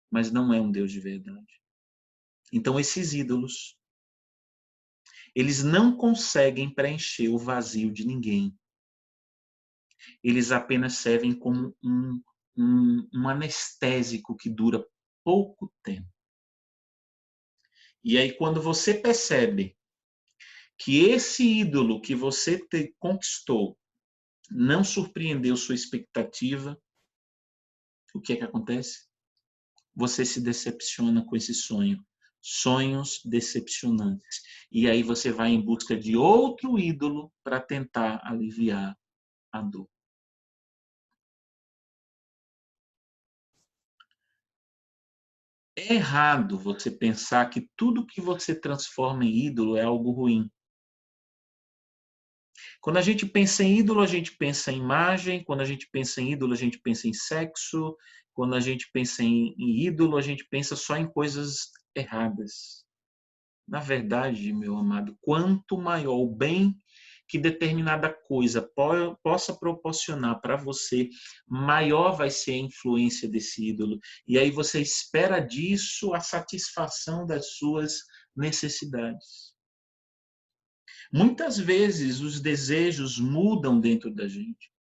mas não é um Deus de verdade. Então, esses ídolos, eles não conseguem preencher o vazio de ninguém. Eles apenas servem como um anestésico que dura pouco tempo. E aí, quando você percebe que esse ídolo que você conquistou não surpreendeu sua expectativa, o que é que acontece? Você se decepciona com esse sonho. Sonhos decepcionantes. E aí você vai em busca de outro ídolo para tentar aliviar a dor. É errado você pensar que tudo que você transforma em ídolo é algo ruim. Quando a gente pensa em ídolo, a gente pensa em imagem. Quando a gente pensa em ídolo, a gente pensa em sexo. Quando a gente pensa em ídolo, a gente pensa só em coisas erradas. Na verdade, meu amado, quanto maior o bem que determinada coisa possa proporcionar para você, maior vai ser a influência desse ídolo. E aí você espera disso a satisfação das suas necessidades. Muitas vezes os desejos mudam dentro da gente.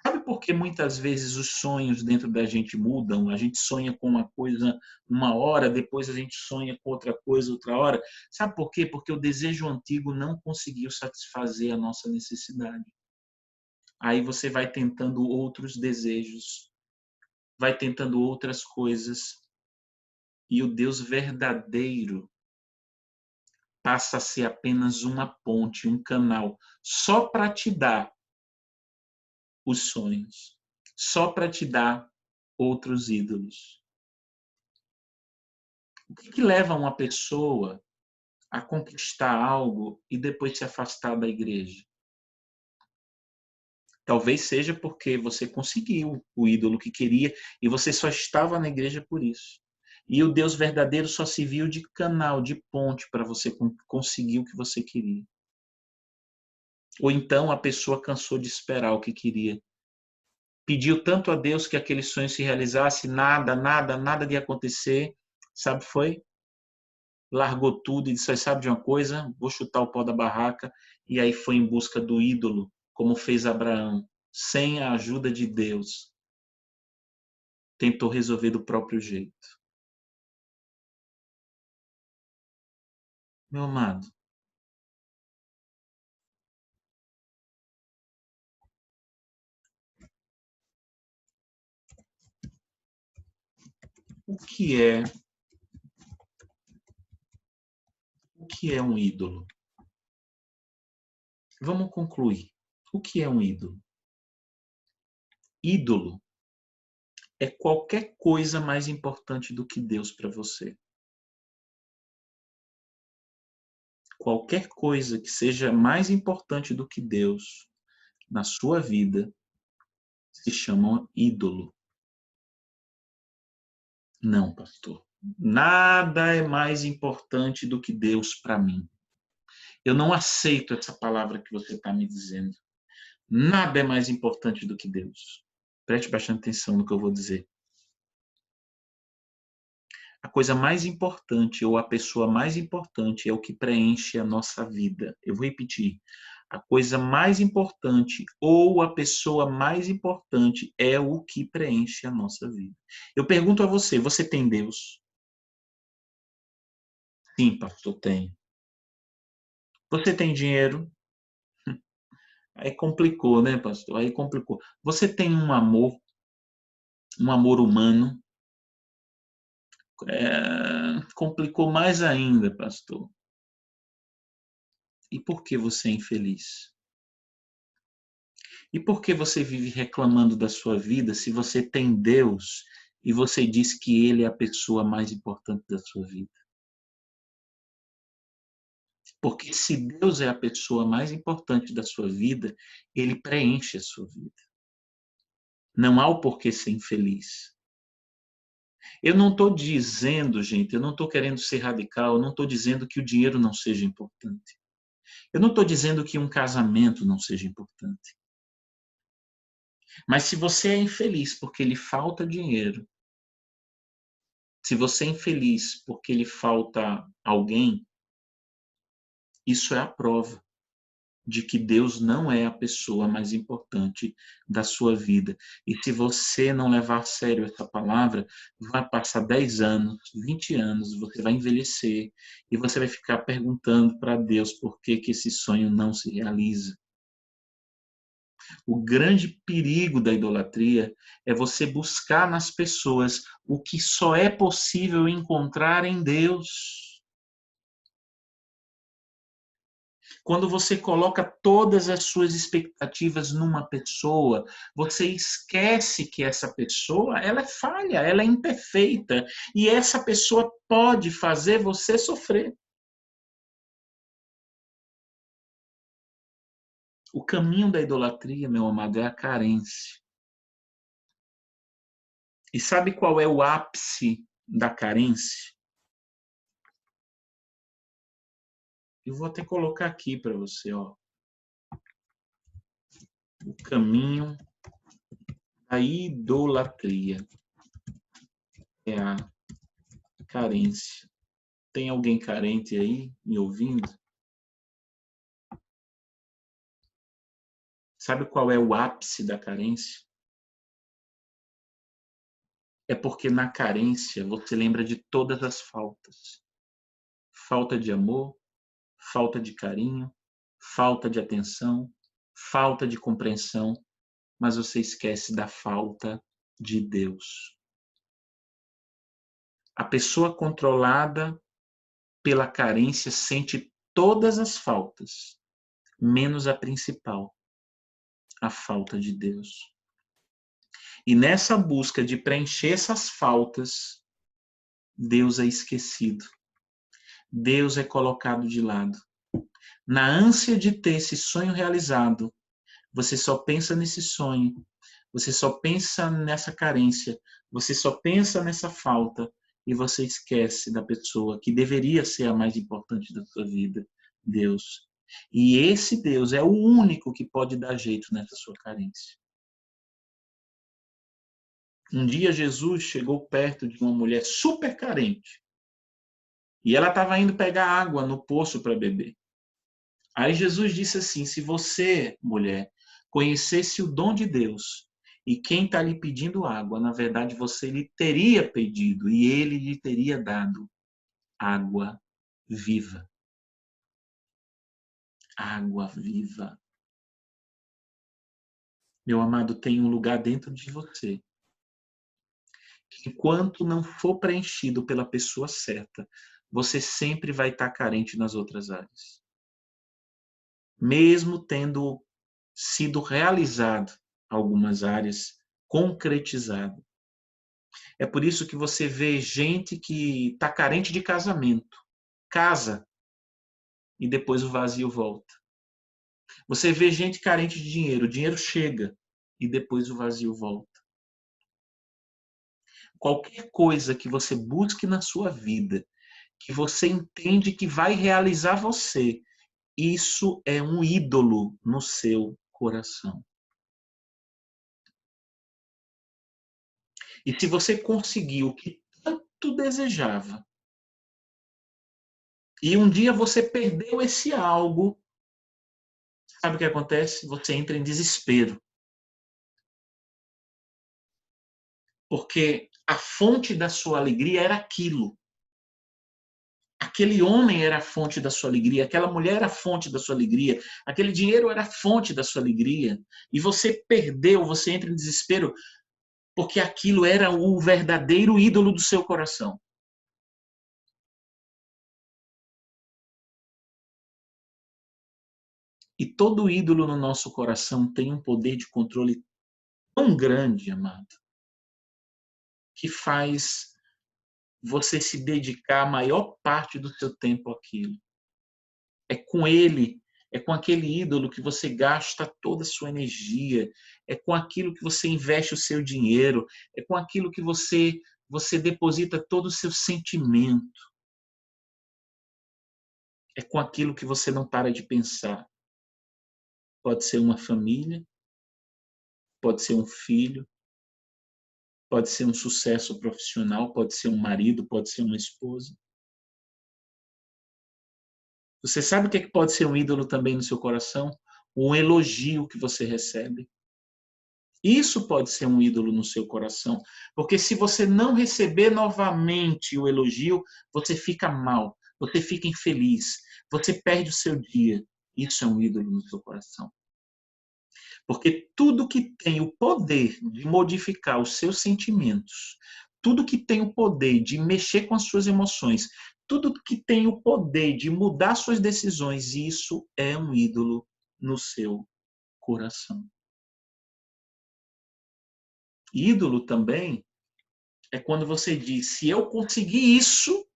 Sabe por que muitas vezes os sonhos dentro da gente mudam? A gente sonha com uma coisa uma hora, depois a gente sonha com outra coisa outra hora. Sabe por quê? Porque o desejo antigo não conseguiu satisfazer a nossa necessidade. Aí você vai tentando outros desejos, vai tentando outras coisas, e o Deus verdadeiro passa a ser apenas uma ponte, um canal, só para te dar os sonhos, só para te dar outros ídolos. O que leva uma pessoa a conquistar algo e depois se afastar da igreja? Talvez seja porque você conseguiu o ídolo que queria e você só estava na igreja por isso. E o Deus verdadeiro só se viu de canal, de ponte para você conseguir o que você queria. Ou então a pessoa cansou de esperar o que queria. Pediu tanto a Deus que aquele sonho se realizasse, nada de acontecer. Sabe, foi? Largou tudo e disse, sabe de uma coisa? Vou chutar o pau da barraca. E aí foi em busca do ídolo, como fez Abraão, sem a ajuda de Deus. Tentou resolver do próprio jeito. Meu amado, o que é, o que é um ídolo? Vamos concluir. O que é um ídolo? Ídolo é qualquer coisa mais importante do que Deus para você. Qualquer coisa que seja mais importante do que Deus na sua vida se chama ídolo. Não, pastor. Nada é mais importante do que Deus para mim. Eu não aceito essa palavra que você está me dizendo. Nada é mais importante do que Deus. Preste bastante atenção no que eu vou dizer. A coisa mais importante ou a pessoa mais importante é o que preenche a nossa vida. Eu vou repetir. A coisa mais importante ou a pessoa mais importante é o que preenche a nossa vida. Eu pergunto a você, você tem Deus? Sim, pastor, tem. Você tem dinheiro? Aí complicou, né, pastor? Aí complicou. Você tem um amor humano? Complicou mais ainda, pastor. E por que você é infeliz? E por que você vive reclamando da sua vida se você tem Deus e você diz que Ele é a pessoa mais importante da sua vida? Porque se Deus é a pessoa mais importante da sua vida, Ele preenche a sua vida. Não há o porquê ser infeliz. Eu não estou dizendo, gente, eu não estou querendo ser radical, eu não estou dizendo que o dinheiro não seja importante. Eu não estou dizendo que um casamento não seja importante. Mas se você é infeliz porque lhe falta dinheiro, se você é infeliz porque lhe falta alguém, isso é a prova de que Deus não é a pessoa mais importante da sua vida. E se você não levar a sério essa palavra, vai passar 10 anos, 20 anos, você vai envelhecer e você vai ficar perguntando para Deus por que esse sonho não se realiza. O grande perigo da idolatria é você buscar nas pessoas o que só é possível encontrar em Deus. Quando você coloca todas as suas expectativas numa pessoa, você esquece que essa pessoa, ela é falha, ela é imperfeita, e essa pessoa pode fazer você sofrer. O caminho da idolatria, meu amado, é a carência. E sabe qual é o ápice da carência? Eu vou até colocar aqui para você, ó. O caminho da idolatria é a carência. Tem alguém carente aí me ouvindo? Sabe qual é o ápice da carência? É porque na carência você lembra de todas as faltas. Falta de amor, falta de carinho, falta de atenção, falta de compreensão, mas você esquece da falta de Deus. A pessoa controlada pela carência sente todas as faltas, menos a principal, a falta de Deus. E nessa busca de preencher essas faltas, Deus é esquecido. Deus é colocado de lado. Na ânsia de ter esse sonho realizado, você só pensa nesse sonho, você só pensa nessa carência, você só pensa nessa falta e você esquece da pessoa que deveria ser a mais importante da sua vida, Deus. E esse Deus é o único que pode dar jeito nessa sua carência. Um dia Jesus chegou perto de uma mulher super carente e ela estava indo pegar água no poço para beber. Aí Jesus disse assim: se você, mulher, conhecesse o dom de Deus e quem está lhe pedindo água, na verdade você lhe teria pedido e ele lhe teria dado água viva. Água viva. Meu amado, tem um lugar dentro de você que, enquanto não for preenchido pela pessoa certa, você sempre vai estar carente nas outras áreas. Mesmo tendo sido realizado algumas áreas, concretizado. É por isso que você vê gente que está carente de casamento, casa e depois o vazio volta. Você vê gente carente de dinheiro, o dinheiro chega e depois o vazio volta. Qualquer coisa que você busque na sua vida, que você entende que vai realizar você, isso é um ídolo no seu coração. E se você conseguir o que tanto desejava, e um dia você perdeu esse algo, sabe o que acontece? Você entra em desespero. Porque a fonte da sua alegria era aquilo. Aquele homem era a fonte da sua alegria, aquela mulher era a fonte da sua alegria, aquele dinheiro era a fonte da sua alegria. E você perdeu, você entra em desespero, porque aquilo era o verdadeiro ídolo do seu coração. E todo ídolo no nosso coração tem um poder de controle tão grande, amado, que faz você se dedicar a maior parte do seu tempo àquilo. É com ele, é com aquele ídolo que você gasta toda a sua energia, é com aquilo que você investe o seu dinheiro, é com aquilo que você deposita todo o seu sentimento. É com aquilo que você não para de pensar. Pode ser uma família, pode ser um filho, pode ser um sucesso profissional, pode ser um marido, pode ser uma esposa. Você sabe o que pode ser um ídolo também no seu coração? Um elogio que você recebe. Isso pode ser um ídolo no seu coração, porque se você não receber novamente o elogio, você fica mal, você fica infeliz, você perde o seu dia. Isso é um ídolo no seu coração. Porque tudo que tem o poder de modificar os seus sentimentos, tudo que tem o poder de mexer com as suas emoções, tudo que tem o poder de mudar suas decisões, isso é um ídolo no seu coração. Ídolo também é quando você diz: se eu conseguir isso,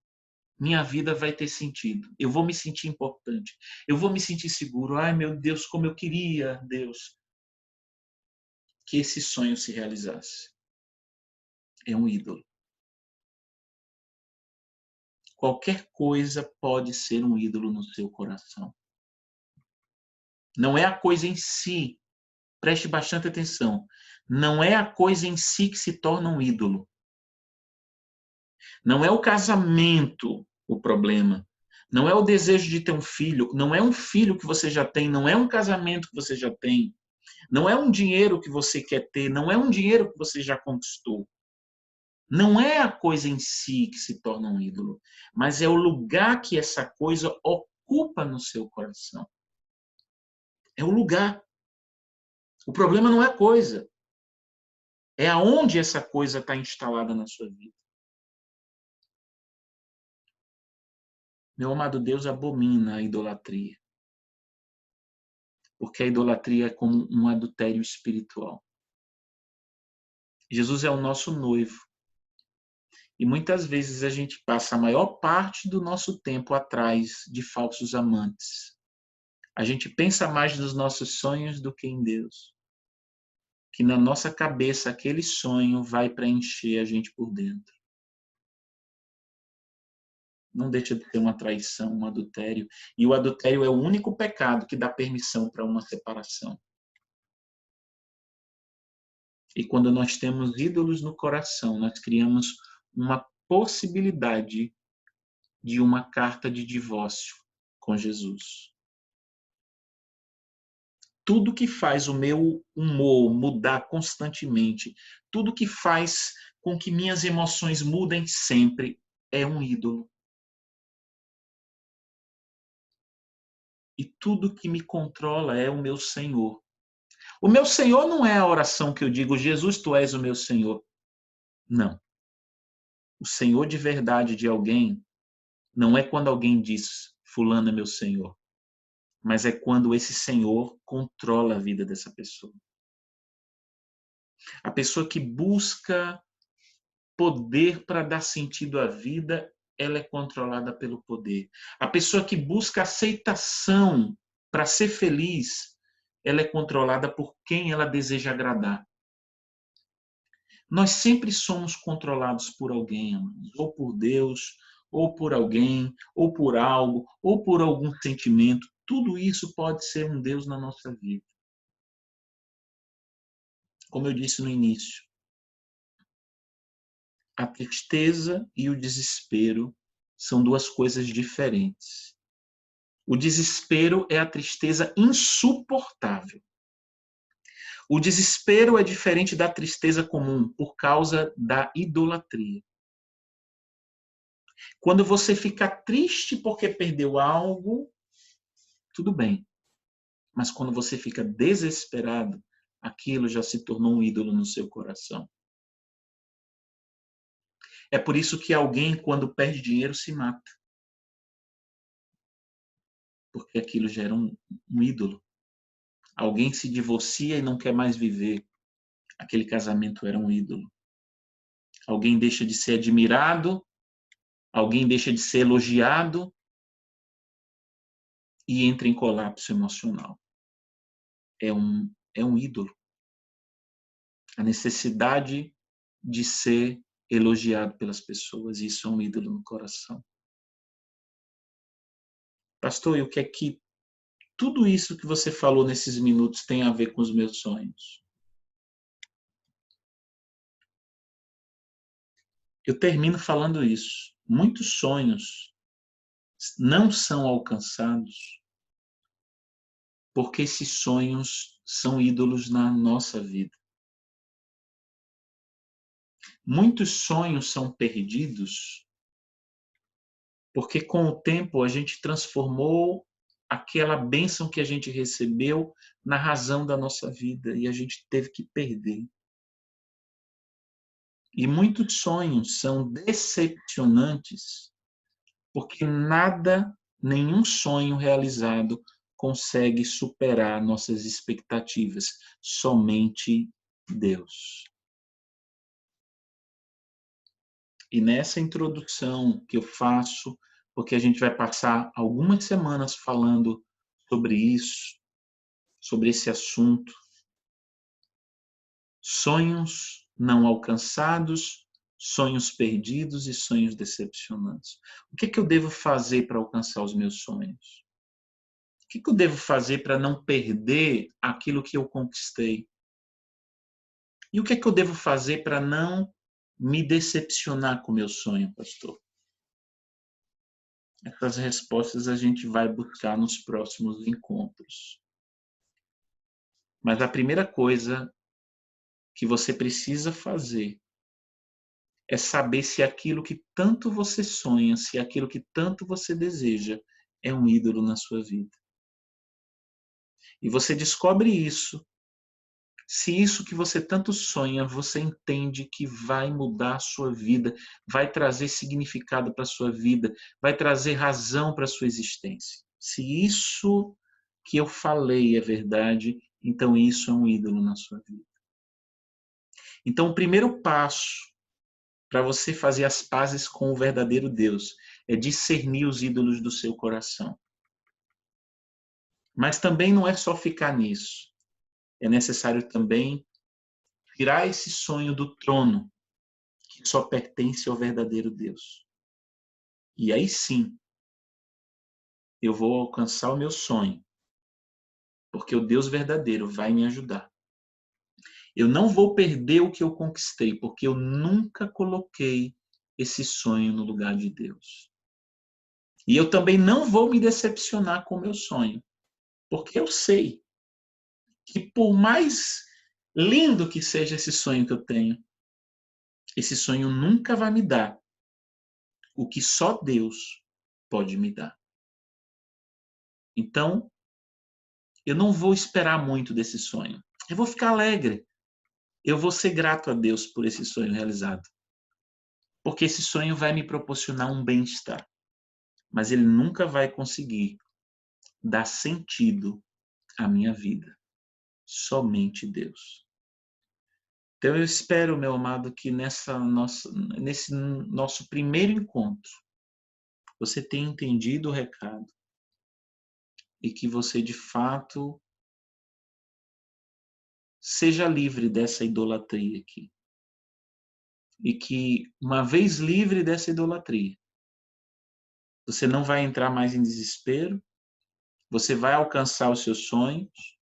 minha vida vai ter sentido. Eu vou me sentir importante. Eu vou me sentir seguro. Ai, meu Deus, como eu queria, Deus, que esse sonho se realizasse. É um ídolo. qualquer coisa pode ser um ídolo no seu coração. Não é a coisa em si, preste bastante atenção, não é a coisa em si que se torna um ídolo. Não é o casamento o problema. Não é o desejo de ter um filho, não é um filho que você já tem, não é um casamento que você já tem, não é um dinheiro que você quer ter, não é um dinheiro que você já conquistou. Não é a coisa em si que se torna um ídolo, mas é o lugar que essa coisa ocupa no seu coração. É o lugar. O problema não é a coisa, é aonde essa coisa está instalada na sua vida. Meu amado Deus abomina a idolatria, porque a idolatria é como um adultério espiritual. Jesus é o nosso noivo. E muitas vezes a gente passa a maior parte do nosso tempo atrás de falsos amantes. A gente pensa mais nos nossos sonhos do que em Deus. Que na nossa cabeça aquele sonho vai preencher a gente por dentro. Não deixa de ser uma traição, um adultério. E o adultério é o único pecado que dá permissão para uma separação. E quando nós temos ídolos no coração, nós criamos uma possibilidade de uma carta de divórcio com Jesus. Tudo que faz o meu humor mudar constantemente, tudo que faz com que minhas emoções mudem sempre, é um ídolo. E tudo que me controla é o meu Senhor. O meu Senhor não é a oração que eu digo, Jesus, tu és o meu Senhor. Não. O Senhor de verdade de alguém não é quando alguém diz, fulano é meu Senhor, mas é quando esse Senhor controla a vida dessa pessoa. A pessoa que busca poder para dar sentido à vida, ela é controlada pelo poder. A pessoa que busca aceitação para ser feliz, ela é controlada por quem ela deseja agradar. Nós sempre somos controlados por alguém, amados, ou por Deus, ou por alguém, ou por algo, ou por algum sentimento. Tudo isso pode ser um Deus na nossa vida. Como eu disse no início, a tristeza e o desespero são duas coisas diferentes. O desespero é a tristeza insuportável. O desespero é diferente da tristeza comum por causa da idolatria. Quando você fica triste porque perdeu algo, tudo bem. Mas quando você fica desesperado, aquilo já se tornou um ídolo no seu coração. É por isso que alguém, quando perde dinheiro, se mata. Porque aquilo já era um ídolo. Alguém se divorcia e não quer mais viver. Aquele casamento era um ídolo. Alguém deixa de ser admirado, alguém deixa de ser elogiado e entra em colapso emocional. É um ídolo. A necessidade de ser elogiado pelas pessoas, isso é um ídolo no coração. Pastor, e o que é que tudo isso que você falou nesses minutos tem a ver com os meus sonhos? Eu termino falando isso. Muitos sonhos não são alcançados porque esses sonhos são ídolos na nossa vida. Muitos sonhos são perdidos porque com o tempo a gente transformou aquela bênção que a gente recebeu na razão da nossa vida e a gente teve que perder. E muitos sonhos são decepcionantes porque nada, nenhum sonho realizado consegue superar nossas expectativas, somente Deus. E nessa introdução que eu faço, porque a gente vai passar algumas semanas falando sobre isso, sobre esse assunto, sonhos não alcançados sonhos perdidos e sonhos decepcionantes. O que é que eu devo fazer para alcançar os meus sonhos? O que é que eu devo fazer para não perder aquilo que eu conquistei? E o que é que eu devo fazer para não me decepcionar com o meu sonho, pastor? Essas respostas a gente vai buscar nos próximos encontros. Mas a primeira coisa que você precisa fazer é saber se aquilo que tanto você sonha, se aquilo que tanto você deseja é um ídolo na sua vida. E você descobre isso, se isso que você tanto sonha, você entende que vai mudar a sua vida, vai trazer significado para a sua vida, vai trazer razão para a sua existência. Se isso que eu falei é verdade, então isso é um ídolo na sua vida. Então, o primeiro passo para você fazer as pazes com o verdadeiro Deus é discernir os ídolos do seu coração. Mas também não é só ficar nisso. É necessário também tirar esse sonho do trono que só pertence ao verdadeiro Deus. E aí sim, eu vou alcançar o meu sonho, porque o Deus verdadeiro vai me ajudar. Eu não vou perder o que eu conquistei, porque eu nunca coloquei esse sonho no lugar de Deus. E eu também não vou me decepcionar com o meu sonho, porque eu sei que por mais lindo que seja esse sonho que eu tenho, esse sonho nunca vai me dar o que só Deus pode me dar. Então, eu não vou esperar muito desse sonho. Eu vou ficar alegre. Eu vou ser grato a Deus por esse sonho realizado. Porque esse sonho vai me proporcionar um bem-estar. Mas ele nunca vai conseguir dar sentido à minha vida. Somente Deus. Então eu espero, meu amado, que nesse nosso primeiro encontro, você tenha entendido o recado e que você, de fato, seja livre dessa idolatria aqui. E que, uma vez livre dessa idolatria, você não vai entrar mais em desespero, você vai alcançar os seus sonhos,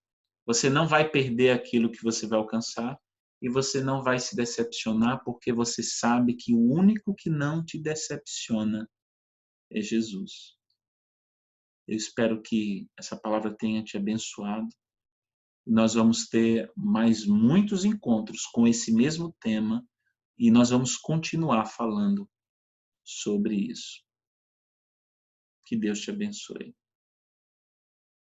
você não vai perder aquilo que você vai alcançar e você não vai se decepcionar porque você sabe que o único que não te decepciona é Jesus. Eu espero que essa palavra tenha te abençoado. Nós vamos ter mais muitos encontros com esse mesmo tema e nós vamos continuar falando sobre isso. Que Deus te abençoe.